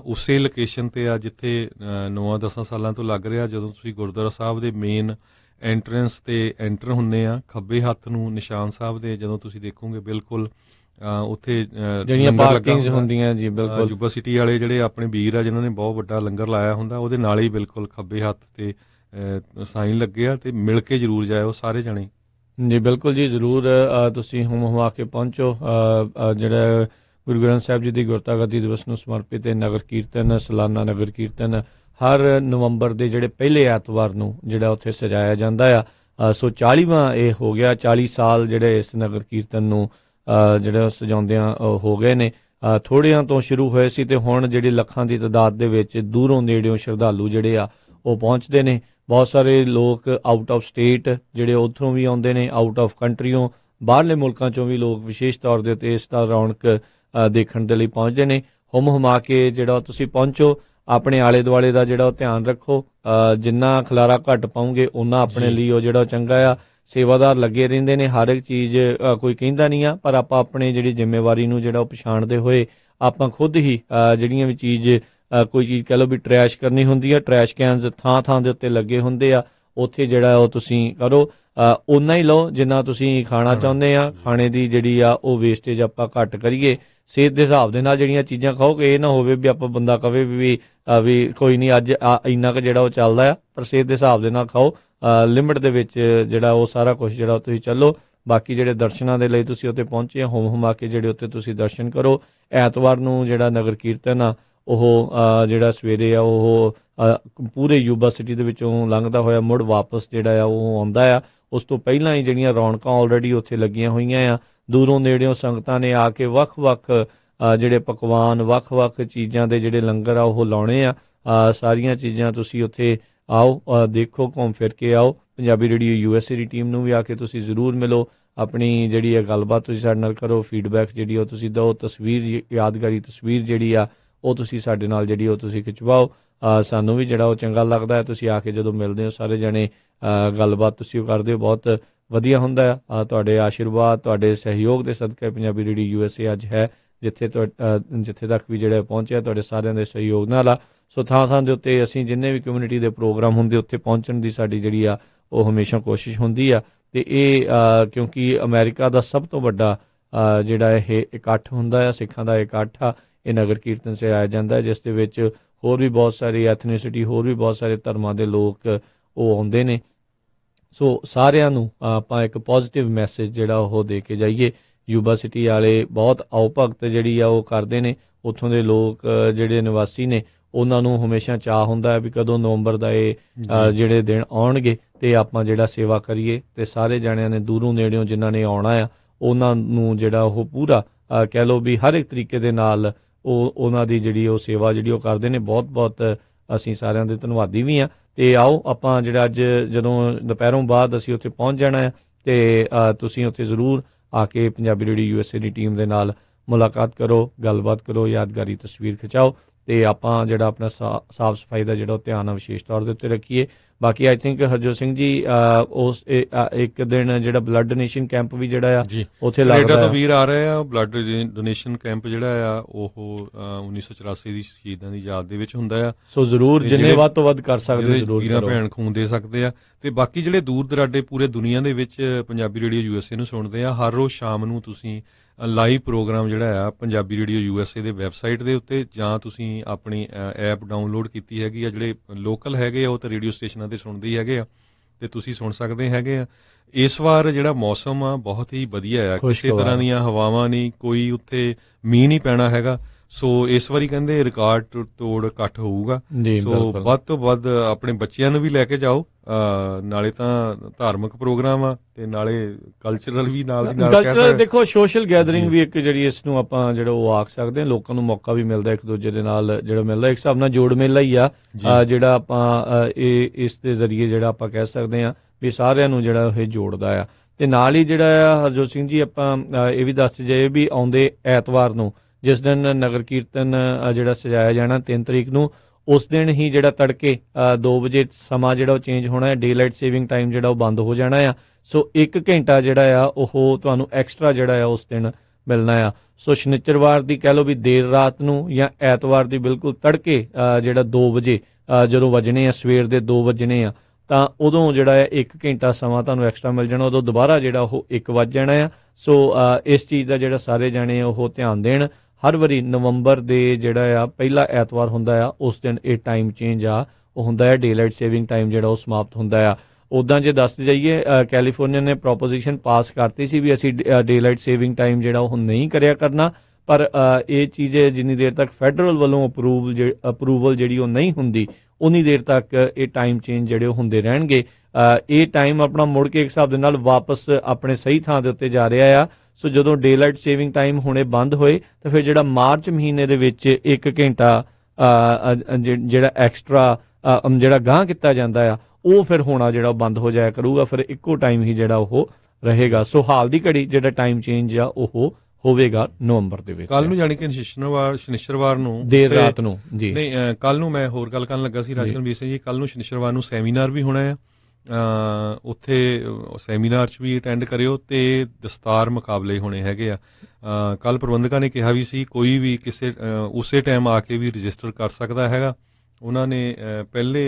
ਉਸੇ ਲੋਕੇਸ਼ਨ 'ਤੇ ਆ ਜਿੱਥੇ 9-10 ਸਾਲਾਂ ਤੋਂ ਲੱਗ ਰਿਹਾ। ਜਦੋਂ ਤੁਸੀਂ ਗੁਰਦੁਆਰਾ ਸਾਹਿਬ ਦੇ ਮੇਨ ਐਂਟਰੈਂਸ 'ਤੇ ਐਂਟਰ ਹੁੰਦੇ ਆ, ਖੱਬੇ ਹੱਥ ਨੂੰ ਨਿਸ਼ਾਨ ਸਾਹਿਬ ਦੇ ਜਦੋਂ ਤੁਸੀਂ ਦੇਖੋਗੇ ਬਿਲਕੁਲ ਉੱਥੇ ਜਿਹੜੀਆਂ ਪਾਰਕਿੰਗਸ ਹੁੰਦੀਆਂ ਜੀ ਬਿਲਕੁਲ ਯੂਬਾ ਸਿਟੀ ਵਾਲੇ ਜਿਹੜੇ ਆਪਣੇ ਵੀਰ ਆ ਜਿਨ੍ਹਾਂ ਨੇ ਬਹੁਤ ਵੱਡਾ ਲੰਗਰ ਲਾਇਆ ਹੁੰਦਾ, ਉਹਦੇ ਨਾਲ ਹੀ ਬਿਲਕੁਲ ਖੱਬੇ ਹੱਥ 'ਤੇ ਸਾਈਨ ਲੱਗੇ ਆ, ਤੇ ਮਿਲ ਕੇ ਜ਼ਰੂਰ ਜਾਇਓ ਸਾਰੇ ਜਣੇ। ਜੀ ਬਿਲਕੁਲ ਜੀ, ਜ਼ਰੂਰ ਤੁਸੀਂ ਹੁਮਾ ਕੇ ਪਹੁੰਚੋ। ਜਿਹੜਾ ਗੁਰੂ ਗ੍ਰੰਥ ਸਾਹਿਬ ਜੀ ਦੀ ਗੁਰਤਾਗੱਦੀ ਦਿਵਸ ਨੂੰ ਸਮਰਪਿਤ ਇਹ ਨਗਰ ਕੀਰਤਨ, ਸਾਲਾਨਾ ਨਗਰ ਕੀਰਤਨ ਹਰ ਨਵੰਬਰ ਦੇ ਜਿਹੜੇ ਪਹਿਲੇ ਐਤਵਾਰ ਨੂੰ ਜਿਹੜਾ ਉੱਥੇ ਸਜਾਇਆ ਜਾਂਦਾ ਆ। ਸੋ 40ਵਾਂ ਇਹ ਹੋ ਗਿਆ, 40 ਸਾਲ ਜਿਹੜੇ ਇਸ ਨਗਰ ਕੀਰਤਨ ਨੂੰ ਜਿਹੜਾ ਸਜਾਉਂਦਿਆਂ ਹੋ ਗਏ ਨੇ। ਥੋੜ੍ਹਿਆਂ ਤੋਂ ਸ਼ੁਰੂ ਹੋਏ ਸੀ ਤੇ ਹੁਣ ਜਿਹੜੀ ਲੱਖਾਂ ਦੀ ਤਾਦਾਦ ਦੇ ਵਿੱਚ ਦੂਰੋਂ ਨੇੜਿਓਂ ਸ਼ਰਧਾਲੂ ਜਿਹੜੇ ਆ ਉਹ ਪਹੁੰਚਦੇ ਨੇ। ਬਹੁਤ ਸਾਰੇ ਲੋਕ ਆਊਟ ਆਫ ਸਟੇਟ ਜਿਹੜੇ ਉੱਥੋਂ ਵੀ ਆਉਂਦੇ ਨੇ, ਆਊਟ ਆਫ ਕੰਟਰੀਓਂ ਬਾਹਰਲੇ ਮੁਲਕਾਂ 'ਚੋਂ ਵੀ ਲੋਕ ਵਿਸ਼ੇਸ਼ ਤੌਰ ਦੇ ਉੱਤੇ ਇਸ ਦਾ ਰੌਣਕ ਦੇਖਣ ਦੇ ਲਈ ਪਹੁੰਚਦੇ ਨੇ। ਹੁਮਾ ਕੇ ਜਿਹੜਾ ਤੁਸੀਂ ਪਹੁੰਚੋ, ਆਪਣੇ ਆਲੇ ਦੁਆਲੇ ਦਾ ਜਿਹੜਾ ਉਹ ਧਿਆਨ ਰੱਖੋ। ਜਿੰਨਾ ਖਲਾਰਾ ਘੱਟ ਪਾਉਂਗੇ ਉਹਨਾਂ ਆਪਣੇ ਲਈ ਉਹ ਜਿਹੜਾ ਚੰਗਾ ਆ। ਸੇਵਾਦਾਰ ਲੱਗੇ ਰਹਿੰਦੇ ਨੇ, ਹਰ ਇੱਕ ਚੀਜ਼ ਕੋਈ ਕਹਿੰਦਾ ਨਹੀਂ ਆ, ਪਰ ਆਪਾਂ ਆਪਣੇ ਜਿਹੜੀ ਜ਼ਿੰਮੇਵਾਰੀ ਨੂੰ ਜਿਹੜਾ ਉਹ ਪਛਾਣਦੇ ਹੋਏ ਆਪਾਂ ਖੁਦ ਹੀ ਜਿਹੜੀਆਂ ਵੀ ਚੀਜ਼ ਕੋਈ ਚੀਜ਼ ਕਹਿ ਲਓ ਵੀ ਟਰੈਸ਼ ਕਰਨੀ ਹੁੰਦੀ ਆ, ਟਰੈਸ਼ ਕੈਨਸ ਥਾਂ ਥਾਂ ਦੇ ਉੱਤੇ ਲੱਗੇ ਹੁੰਦੇ ਆ, ਉੱਥੇ ਜਿਹੜਾ ਉਹ ਤੁਸੀਂ ਕਰੋ। ਓਨਾ ਹੀ ਲਓ ਜਿੰਨਾ ਤੁਸੀਂ ਖਾਣਾ ਚਾਹੁੰਦੇ ਆ। ਖਾਣੇ ਦੀ ਜਿਹੜੀ ਆ ਉਹ ਵੇਸਟੇਜ ਆਪਾਂ ਘੱਟ ਕਰੀਏ। ਸਿਹਤ ਦੇ ਹਿਸਾਬ ਦੇ ਨਾਲ ਜਿਹੜੀਆਂ ਚੀਜ਼ਾਂ ਖਾਓਗੇ, ਇਹ ਨਾ ਹੋਵੇ ਵੀ ਆਪਾਂ ਬੰਦਾ ਕਵੇ ਵੀ ਕੋਈ ਨਹੀਂ ਅੱਜ ਇੰਨਾ ਕੁ ਜਿਹੜਾ ਉਹ ਚੱਲਦਾ ਆ, ਪਰ ਸਿਹਤ ਦੇ ਹਿਸਾਬ ਦੇ ਨਾਲ ਖਾਓ। ਲਿਮਿਟ ਦੇ ਵਿੱਚ ਜਿਹੜਾ ਉਹ ਸਾਰਾ ਕੁਝ ਜਿਹੜਾ ਤੁਸੀਂ ਚੱਲੋ। ਬਾਕੀ ਜਿਹੜੇ ਦਰਸ਼ਨਾਂ ਦੇ ਲਈ ਤੁਸੀਂ ਉੱਥੇ ਪਹੁੰਚੇ ਹੁਮਾ ਕੇ ਜਿਹੜੇ ਉੱਥੇ ਤੁਸੀਂ ਦਰਸ਼ਨ ਕਰੋ। ਐਤਵਾਰ ਨੂੰ ਜਿਹੜਾ ਨਗਰ ਕੀਰਤਨ ਆ ਉਹ ਜਿਹੜਾ ਸਵੇਰੇ ਆ ਉਹ ਪੂਰੇ ਯੂਬਾ ਸਿਟੀ ਦੇ ਵਿੱਚੋਂ ਲੰਘਦਾ ਹੋਇਆ ਮੁੜ ਵਾਪਸ ਜਿਹੜਾ ਆ ਉਹ ਆਉਂਦਾ ਆ। ਉਸ ਤੋਂ ਪਹਿਲਾਂ ਹੀ ਜਿਹੜੀਆਂ ਰੌਣਕਾਂ ਆਲਰੇਡੀ ਉੱਥੇ ਲੱਗੀਆਂ ਹੋਈਆਂ ਆ। ਦੂਰੋਂ ਨੇੜਿਓਂ ਸੰਗਤਾਂ ਨੇ ਆ ਕੇ ਵੱਖ-ਵੱਖ ਜਿਹੜੇ ਪਕਵਾਨ, ਵੱਖ-ਵੱਖ ਚੀਜ਼ਾਂ ਦੇ ਜਿਹੜੇ ਲੰਗਰ ਆ ਉਹ ਲਾਉਣੇ ਆ। ਸਾਰੀਆਂ ਚੀਜ਼ਾਂ ਤੁਸੀਂ ਉੱਥੇ ਆਓ, ਦੇਖੋ, ਘੁੰਮ ਫਿਰ ਕੇ ਆਓ। ਪੰਜਾਬੀ ਰੇਡੀਓ ਯੂਐਸਏ ਦੀ ਟੀਮ ਨੂੰ ਵੀ ਆ ਕੇ ਤੁਸੀਂ ਜ਼ਰੂਰ ਮਿਲੋ। ਆਪਣੀ ਜਿਹੜੀ ਹੈ ਗੱਲਬਾਤ ਤੁਸੀਂ ਸਾਡੇ ਨਾਲ ਕਰੋ, ਫੀਡਬੈਕ ਜਿਹੜੀ ਉਹ ਤੁਸੀਂ ਦਿਓ, ਤਸਵੀਰ, ਯਾਦਗਾਰੀ ਤਸਵੀਰ ਜਿਹੜੀ ਆ ਉਹ ਤੁਸੀਂ ਸਾਡੇ ਨਾਲ ਜਿਹੜੀ ਉਹ ਤੁਸੀਂ ਖਿਚਵਾਓ। ਸਾਨੂੰ ਵੀ ਜਿਹੜਾ ਉਹ ਚੰਗਾ ਲੱਗਦਾ ਹੈ। ਤੁਸੀਂ ਆ ਕੇ ਜਦੋਂ ਮਿਲਦੇ ਹੋ ਸਾਰੇ ਜਣੇ ਗੱਲਬਾਤ ਤੁਸੀਂ ਉਹ ਕਰਦੇ ਹੋ, ਬਹੁਤ ਵਧੀਆ ਹੁੰਦਾ ਆ। ਤੁਹਾਡੇ ਆਸ਼ੀਰਵਾਦ, ਤੁਹਾਡੇ ਸਹਿਯੋਗ ਦੇ ਸਦਕਾ ਪੰਜਾਬੀ ਰੇਡੀਓ ਯੂਐਸਏ ਅੱਜ ਹੈ ਜਿੱਥੇ ਤੱਕ ਵੀ ਜਿਹੜਾ ਪਹੁੰਚਿਆ ਤੁਹਾਡੇ ਸਾਰਿਆਂ ਦੇ ਸਹਿਯੋਗ ਨਾਲ ਆ। ਸੋ ਥਾਂ ਦੇ ਉੱਤੇ ਅਸੀਂ ਜਿੰਨੇ ਵੀ ਕਮਿਊਨਿਟੀ ਦੇ ਪ੍ਰੋਗਰਾਮ ਹੁੰਦੇ ਉੱਥੇ ਪਹੁੰਚਣ ਦੀ ਸਾਡੀ ਜਿਹੜੀ ਆ ਉਹ ਹਮੇਸ਼ਾ ਕੋਸ਼ਿਸ਼ ਹੁੰਦੀ ਆ। ਤੇ ਇਹ ਕਿਉਂਕਿ ਅਮਰੀਕਾ ਦਾ ਸਭ ਤੋਂ ਵੱਡਾ ਜਿਹੜਾ ਇਹ ਇਕੱਠ ਹੁੰਦਾ ਆ, ਸਿੱਖਾਂ ਦਾ ਇਕੱਠ ਆ, ਇਹ ਨਗਰ ਕੀਰਤਨ 'ਚ ਆਇਆ ਜਾਂਦਾ, ਜਿਸ ਦੇ ਵਿੱਚ ਹੋਰ ਵੀ ਬਹੁਤ ਸਾਰੀ ਐਥਨੀਸਿਟੀ, ਹੋਰ ਵੀ ਬਹੁਤ ਸਾਰੇ ਧਰਮਾਂ ਦੇ ਲੋਕ ਉਹ ਆਉਂਦੇ ਨੇ। ਸੋ ਸਾਰਿਆਂ ਨੂੰ ਆਪਾਂ ਇੱਕ ਪੋਜ਼ਿਟਿਵ ਮੈਸੇਜ ਜਿਹੜਾ ਉਹ ਦੇ ਕੇ ਜਾਈਏ। ਯੂਬਾ ਸਿਟੀ ਵਾਲੇ ਬਹੁਤ ਆਓ ਭਗਤ ਜਿਹੜੀ ਆ ਉਹ ਕਰਦੇ ਨੇ। ਉੱਥੋਂ ਦੇ ਲੋਕ ਜਿਹੜੇ ਨਿਵਾਸੀ ਨੇ ਉਹਨਾਂ ਨੂੰ ਹਮੇਸ਼ਾ ਚਾਅ ਹੁੰਦਾ ਹੈ ਵੀ ਕਦੋਂ ਨਵੰਬਰ ਦਾ ਇਹ ਜਿਹੜੇ ਦਿਨ ਆਉਣਗੇ ਤੇ ਆਪਾਂ ਜਿਹੜਾ ਸੇਵਾ ਕਰੀਏ। ਤੇ ਸਾਰੇ ਜਾਣਿਆਂ ਨੇ ਦੂਰੋਂ ਨੇੜਿਓਂ ਜਿਨ੍ਹਾਂ ਨੇ ਆਉਣਾ ਆ ਉਹਨਾਂ ਨੂੰ ਜਿਹੜਾ ਉਹ ਪੂਰਾ ਕਹਿ ਲਓ ਵੀ ਹਰ ਇੱਕ ਤਰੀਕੇ ਦੇ ਨਾਲ ਉਹਨਾਂ ਦੀ ਜਿਹੜੀ ਉਹ ਸੇਵਾ ਜਿਹੜੀ ਉਹ ਕਰਦੇ ਨੇ। ਬਹੁਤ ਬਹੁਤ ਅਸੀਂ ਸਾਰਿਆਂ ਦੇ ਧੰਨਵਾਦੀ ਵੀ ਹਾਂ। ਤੇ ਆਓ ਆਪਾਂ ਜਿਹੜਾ ਅੱਜ ਜਦੋਂ ਦੁਪਹਿਰੋਂ ਬਾਅਦ ਅਸੀਂ ਉੱਥੇ ਪਹੁੰਚ ਜਾਣਾ ਹੈ ਤੇ ਤੁਸੀਂ ਉੱਥੇ ਜ਼ਰੂਰ ਆ ਕੇ ਪੰਜਾਬੀ ਰੇਡੀਓ ਯੂਐਸਏ ਦੀ ਟੀਮ ਦੇ ਨਾਲ ਮੁਲਾਕਾਤ ਕਰੋ, ਗੱਲਬਾਤ ਕਰੋ, ਯਾਦਗਾਰੀ ਤਸਵੀਰ ਖਿਚਾਓ ਤੇ ਆਪਾਂ ਜਿਹੜਾ ਆਪਣਾ ਸਾਫ ਸਫਾਈ ਦਾ ਜਿਹੜਾ ਧਿਆਨ ਆ ਵਿਸ਼ੇਸ਼ ਤੌਰ ਦੇ ਉੱਤੇ ਰੱਖੀਏ। ਬਾਕੀ ਆਈ ਥਿੰਕ ਹਰਜੋਤ ਸਿੰਘ ਜੀ ਉਸ ਇੱਕ ਦਿਨ ਜਿਹੜਾ ਬਲੱਡ ਡੋਨੇਸ਼ਨ ਕੈਂਪ ਵੀ ਜਿਹੜਾ ਆ ਉੱਥੇ ਲੱਗਦਾ ਕੈਨੇਡਾ ਤੋਂ ਵੀਰ ਆ ਰਹੇ ਆ। ਬਲੱਡ ਡੋਨੇਸ਼ਨ ਕੈਂਪ ਜਿਹੜਾ ਆ ਉਹ 1984 ਦੀ ਸ਼ਹੀਦਾਂ ਦੀ ਯਾਦ ਦੇ ਵਿੱਚ ਹੁੰਦਾ ਆ। ਸੋ ਜ਼ਰੂਰ ਜਿੰਨੇ ਵੱਧ ਤੋਂ ਵੱਧ ਕਰ ਸਕਦੇ ਜ਼ਰੂਰ ਵੀਰਾਂ ਭੈਣ ਖੂਨ ਦੇ ਸਕਦੇ ਆ। ਤੇ ਬਾਕੀ ਜਿਹੜੇ ਦੂਰ ਦਰਾਡੇ ਪੂਰੇ ਦੁਨੀਆ ਦੇ ਵਿੱਚ ਪੰਜਾਬੀ ਰੇਡੀਓ ਯੂਐਸਏ ਨੂੰ ਸੁਣਦੇ ਆ, ਹਰ ਰੋਜ਼ ਸ਼ਾਮ ਨੂੰ ਤੁਸੀਂ ਲਾਈਵ ਪ੍ਰੋਗਰਾਮ ਜਿਹੜਾ ਆ ਪੰਜਾਬੀ ਰੇਡੀਓ USA ਦੇ ਵੈਬਸਾਈਟ ਦੇ ਉੱਤੇ, ਜਾਂ ਤੁਸੀਂ ਆਪਣੀ ਐਪ ਡਾਊਨਲੋਡ ਕੀਤੀ ਹੈਗੀ ਆ। ਜਿਹੜੇ ਲੋਕਲ ਹੈਗੇ ਆ ਉਹ ਤਾਂ ਰੇਡੀਓ ਸਟੇਸ਼ਨਾਂ 'ਤੇ ਸੁਣਦੇ ਹੀ ਹੈਗੇ ਆ, ਤੇ ਤੁਸੀਂ ਸੁਣ ਸਕਦੇ ਹੈਗੇ ਆ। ਇਸ ਵਾਰ ਜਿਹੜਾ ਮੌਸਮ ਆ ਬਹੁਤ ਹੀ ਵਧੀਆ ਆ, ਕਿਸੇ ਤਰ੍ਹਾਂ ਦੀਆਂ ਹਵਾਵਾਂ ਨਹੀਂ, ਕੋਈ ਉੱਥੇ ਮੀਂਹ ਨਹੀਂ ਪੈਣਾ ਹੈਗਾ। ਸੋ ਇਸ ਵਾਰੀ ਕਹਿੰਦੇ ਰਿਕਾਰਡ ਤੋੜ ਇਕੱਠ ਹੋਊਗਾ। ਸੋ ਵੱਧ ਤੋਂ ਵੱਧ ਆਪਣੇ ਬੱਚਿਆਂ ਨੂੰ ਵੀ ਲੈ ਕੇ ਜਾਓ। ਨਾਲੇ ਤਾਂ ਧਾਰਮਿਕ ਪ੍ਰੋਗਰਾਮ ਆ ਤੇ ਨਾਲੇ ਕਲਚਰਲ ਵੀ ਨਾਲ ਦੀ ਨਾਲ। ਕਲਚਰਲ ਦੇਖੋ, ਸੋਸ਼ਲ ਗੈਦਰਿੰਗ ਵੀ ਇੱਕ ਜਿਹੜੀ ਇਸ ਨੂੰ ਆਪਾਂ ਜਿਹੜਾ ਉਹ ਆਖ ਸਕਦੇ ਹਾਂ। ਲੋਕਾਂ ਨੂੰ ਮੌਕਾ ਵੀ ਮਿਲਦਾ ਇੱਕ ਦੂਜੇ ਦੇ ਨਾਲ ਜਿਹੜਾ ਮਿਲਦਾ, ਇੱਕ ਹਿਸਾਬ ਨਾਲ ਜੋੜ ਮੇਲਾ ਹੀ ਆ ਜਿਹੜਾ ਆਪਾਂ ਇਸ ਦੇ ਜ਼ਰੀਏ ਜਿਹੜਾ ਆਪਾਂ ਕਹਿ ਸਕਦੇ ਹਾਂ ਵੀ ਸਾਰਿਆਂ ਨੂੰ ਜਿਹੜਾ ਇਹ ਜੋੜਦਾ ਆ। ਤੇ ਨਾਲ ਹੀ ਜਿਹੜਾ ਆ ਹਰਜੋਤ ਸਿੰਘ ਜੀ, ਆਪਾਂ ਇਹ ਵੀ ਦੱਸ ਜਾਏ ਵੀ ਆਉਂਦੇ ਐਤਵਾਰ ਨੂੰ ਜਿਸ ਦਿਨ ਨਗਰ ਕੀਰਤਨ ਜਿਹੜਾ ਸਜਾਇਆ ਜਾਣਾ 3 ਤਰੀਕ ਨੂੰ, ਉਸ ਦਿਨ ਹੀ ਜਿਹੜਾ ਤੜਕੇ 2 ਵਜੇ ਸਮਾਂ ਜਿਹੜਾ ਉਹ ਚੇਂਜ ਹੋਣਾ ਹੈ। ਡੇ ਲਾਈਟ ਸੇਵਿੰਗ ਟਾਈਮ ਜਿਹੜਾ ਉਹ ਬੰਦ ਹੋ ਜਾਣਾ ਆ। ਸੋ 1 ਘੰਟਾ ਜਿਹੜਾ ਆ ਉਹ ਤੁਹਾਨੂੰ ਐਕਸਟਰਾ ਜਿਹੜਾ ਆ ਉਸ ਦਿਨ ਮਿਲਣਾ ਆ। ਸੋ ਸ਼ਨੀਚਰਵਾਰ ਦੀ ਕਹਿ ਲਓ ਵੀ ਦੇਰ ਰਾਤ ਨੂੰ, ਜਾਂ ਐਤਵਾਰ ਦੀ ਬਿਲਕੁਲ ਤੜਕੇ ਜਿਹੜਾ 2 ਵਜੇ ਜਦੋਂ ਵੱਜਣੇ ਆ, ਸਵੇਰ ਦੇ 2 ਵੱਜਣੇ ਆ, ਤਾਂ ਉਦੋਂ ਜਿਹੜਾ ਹੈ 1 ਘੰਟਾ ਸਮਾਂ ਤੁਹਾਨੂੰ ਐਕਸਟਰਾ ਮਿਲ ਜਾਣਾ। ਉਦੋਂ ਦੁਬਾਰਾ ਜਿਹੜਾ ਉਹ 1 ਵੱਜ ਜਾਣਾ ਆ। ਸੋ ਇਸ ਚੀਜ਼ ਦਾ ਜਿਹੜਾ ਸਾਰੇ ਜਾਣੇ ਉਹ ਧਿਆਨ ਦੇਣ। ਹਰ ਵਾਰੀ ਨਵੰਬਰ ਦੇ ਜਿਹੜਾ ਆ ਪਹਿਲਾ ਐਤਵਾਰ ਹੁੰਦਾ ਆ, ਉਸ ਦਿਨ ਇਹ ਟਾਈਮ ਚੇਂਜ ਆ ਉਹ ਹੁੰਦਾ ਹੈ। ਡੇ ਲਾਈਟ ਸੇਵਿੰਗ ਟਾਈਮ ਜਿਹੜਾ ਉਹ ਸਮਾਪਤ ਹੁੰਦਾ ਆ। ਉੱਦਾਂ ਜੇ ਦੱਸ ਜਾਈਏ, ਕੈਲੀਫੋਰਨੀਆ ਨੇ ਪ੍ਰੋਪੋਜੀਸ਼ਨ ਪਾਸ ਕਰਤੀ ਸੀ ਵੀ ਅਸੀਂ ਡੇ ਲਾਈਟ ਸੇਵਿੰਗ ਟਾਈਮ ਜਿਹੜਾ ਉਹ ਨਹੀਂ ਕਰਿਆ ਕਰਨਾ, ਪਰ ਇਹ ਚੀਜ਼ ਜਿੰਨੀ ਦੇਰ ਤੱਕ ਫੈਡਰਲ ਵੱਲੋਂ ਅਪਰੂਵਲ ਜਿਹੜੀ ਉਹ ਨਹੀਂ ਹੁੰਦੀ, ਉਨੀ ਦੇਰ ਤੱਕ ਇਹ ਟਾਈਮ ਚੇਂਜ ਜਿਹੜੇ ਉਹ ਹੁੰਦੇ ਰਹਿਣਗੇ। ਇਹ ਟਾਈਮ ਆਪਣਾ ਮੁੜ ਕੇ ਇੱਕ ਹਿਸਾਬ ਦੇ ਨਾਲ ਵਾਪਸ ਆਪਣੇ ਸਹੀ ਥਾਂ ਦੇ ਉੱਤੇ ਜਾ ਰਿਹਾ ਆ। ਸੋ ਜਦੋਂ ਡੇ ਲਾਈਟ ਸੇਵਿੰਗ ਟਾਈਮ ਹੁਣੇ ਬੰਦ ਹੋਏ ਤਾਂ ਫਿਰ ਜਿਹੜਾ ਮਾਰਚ ਮਹੀਨੇ ਦੇ ਵਿੱਚ 1 ਘੰਟਾ ਜਿਹੜਾ ਐਕਸਟਰਾ ਜਿਹੜਾ ਗਾਂਹ ਕੀਤਾ ਜਾਂਦਾ ਆ, ਉਹ ਫਿਰ ਹੋਣਾ ਜਿਹੜਾ ਬੰਦ ਹੋ ਜਾਇਆ ਕਰੂਗਾ। ਫਿਰ ਇੱਕੋ ਟਾਈਮ ਹੀ ਜਿਹੜਾ ਉਹ ਰਹੇਗਾ। ਸੋ ਹਾਲ ਦੀ ਘੜੀ ਜਿਹੜਾ ਟਾਈਮ ਚੇਂਜ ਆ ਉਹ ਹੋਵੇਗਾ ਨਵੰਬਰ ਦੇ ਵਿੱਚ। ਕੱਲ ਨੂੰ ਜਾਣੀ ਕਿ ਸ਼ਨੀਚਰਵਾਰ ਨੂੰ ਦੇਰ ਰਾਤ ਨੂੰ ਜੀ ਨਹੀਂ, ਕੱਲ ਨੂੰ ਮੈਂ ਹੋਰ ਗੱਲ ਕਰਨ ਲੱਗਾ ਸੀ ਰਾਜਕਨਵੀਰ ਸਿੰਘ ਜੀ। ਕੱਲ ਨੂੰ ਸ਼ਨੀਚਰਵਾਰ ਨੂੰ ਸੈਮੀਨਾਰ ਵੀ ਹੋਣਾ ਆ। ਉੱਥੇ ਸੈਮੀਨਾਰ 'ਚ ਵੀ ਅਟੈਂਡ ਕਰਿਓ, ਤੇ ਦਸਤਾਰ ਮੁਕਾਬਲੇ ਹੋਣੇ ਹੈਗੇ ਆ। ਕੱਲ ਪ੍ਰਬੰਧਕਾਂ ਨੇ ਕਿਹਾ ਵੀ ਸੀ ਕੋਈ ਵੀ ਕਿਸੇ ਉਸੇ ਟਾਈਮ ਆ ਕੇ ਵੀ ਰਜਿਸਟਰ ਕਰ ਸਕਦਾ ਹੈਗਾ। ਉਹਨਾਂ ਨੇ ਪਹਿਲੇ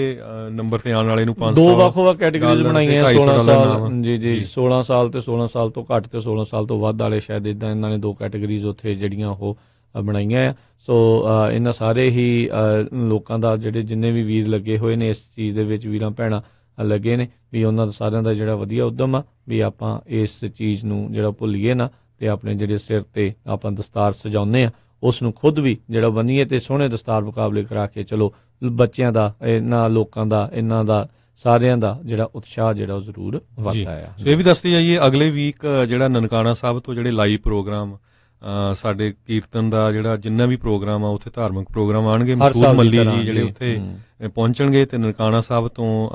ਨੰਬਰ ਤੇ ਆਉਣ ਵਾਲੇ ਨੂੰ 500 2 ਵੱਖ-ਵੱਖ ਕੈਟਾਗਰੀਜ਼ ਬਣਾਈਆਂ। 16 ਸਾਲ ਜੀ 16 ਸਾਲ ਤੇ 16 ਸਾਲ ਤੋਂ ਘੱਟ ਤੇ 16 ਸਾਲ ਤੋਂ ਵੱਧ ਵਾਲੇ, ਸ਼ਾਇਦ ਇਦਾਂ ਇਹਨਾਂ ਨੇ 2 ਕੈਟਾਗਰੀਜ਼ ਉੱਥੇ ਜਿਹੜੀਆਂ ਉਹ ਬਣਾਈਆਂ ਆ। ਸੋ ਇਹਨਾਂ ਸਾਰੇ ਹੀ ਲੋਕਾਂ ਦਾ ਜਿਹੜੇ ਜਿੰਨੇ ਵੀ ਵੀਰ ਲੱਗੇ ਹੋਏ ਨੇ ਇਸ ਚੀਜ਼ ਦੇ ਵਿੱਚ, ਵੀਰਾਂ ਭੈਣਾਂ ਲੱਗੇ ਨੇ, ਵੀ ਉਹਨਾਂ ਦਾ ਸਾਰਿਆਂ ਦਾ ਜਿਹੜਾ ਵਧੀਆ ਉੱਦਮ ਆ ਵੀ ਆਪਾਂ ਇਸ ਚੀਜ਼ ਨੂੰ ਜਿਹੜਾ ਭੁੱਲੀਏ ਨਾ, ਤੇ ਆਪਣੇ ਜਿਹੜੇ ਸਿਰ ਤੇ ਆਪਾਂ ਦਸਤਾਰ ਸਜਾਉਂਦੇ ਆ ਉਸ ਨੂੰ ਖੁਦ ਵੀ ਜਿਹੜਾ ਬੰਨੀਏ, ਤੇ ਸੋਹਣੇ ਦਸਤਾਰ ਮੁਕਾਬਲੇ ਕਰਾ ਕੇ ਚਲੋ ਬੱਚਿਆਂ ਦਾ, ਇਹਨਾਂ ਲੋਕਾਂ ਦਾ, ਇਹਨਾਂ ਦਾ ਸਾਰਿਆਂ ਦਾ ਜਿਹੜਾ ਉਤਸ਼ਾਹ ਜਿਹੜਾ ਉਹ ਜ਼ਰੂਰ ਵੱਧਦਾ ਆ। ਇਹ ਵੀ ਦੱਸਦੇ ਜਾਈਏ, ਅਗਲੇ ਵੀਕ ਜਿਹੜਾ ਨਨਕਾਣਾ ਸਾਹਿਬ ਤੋਂ ਜਿਹੜੇ ਲਾਈਵ ਪ੍ਰੋਗਰਾਮ ਸਾਡੇ ਕੀਰਤਨ ਦਾ ਜਿਹੜਾ ਜਿੰਨਾ ਵੀ ਪ੍ਰੋਗਰਾਮ ਆ, ਉੱਥੇ ਧਾਰਮਿਕ ਪ੍ਰੋਗਰਾਮ ਆਉਣਗੇ। ਮਸੂਦ ਮੱਲੀ ਜੀ ਜਿਹੜੇ ਉੱਥੇ ਪਹੁੰਚਣਗੇ, ਤੇ ਨਨਕਾਣਾ ਸਾਹਿਬ ਤੋਂ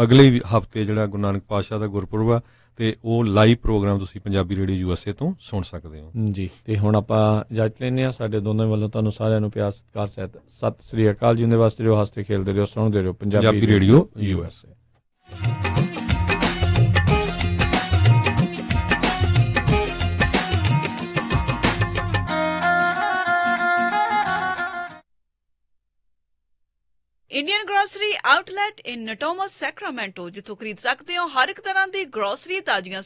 ਅਗਲੇ ਹਫ਼ਤੇ ਜਿਹੜਾ ਗੁਰੂ ਨਾਨਕ ਪਾਤਸ਼ਾਹ ਦਾ ਗੁਰਪੁਰਬ ਆ, ਤੇ ਉਹ ਲਾਈਵ ਪ੍ਰੋਗਰਾਮ ਤੁਸੀਂ ਪੰਜਾਬੀ ਰੇਡੀਓ USA ਤੋਂ ਸੁਣ ਸਕਦੇ ਹੋ ਜੀ। ਤੇ ਹੁਣ ਆਪਾਂ ਇਜਾਜ਼ਤ ਲੈਂਦੇ ਹਾਂ। ਸਾਡੇ ਦੋਨਾਂ ਵੱਲੋਂ ਤੁਹਾਨੂੰ ਸਾਰਿਆਂ ਨੂੰ ਪਿਆਰ ਸਤਿਕਾਰ ਸਹਿਤ ਸਤਿ ਸ੍ਰੀ ਅਕਾਲ ਜੀ। ਉਹਦੇ ਵਾਸਤੇ ਰਹੋ, ਹੱਸਦੇ ਖੇਡਦੇ ਰਹੋ, ਸੁਣਦੇ ਰਹੋ Punjabi radio USA। Indian grocery outlet in Natomas Sacramento, ਜਿੱਥੋਂ ਖਰੀਦ ਸਕਦੇ ਹੋ ਹਰ ਇੱਕ ਤਰ੍ਹਾਂ ਦੀ ਗਰੋਸਰੀ, ਤਾਜ਼ੀਆਂ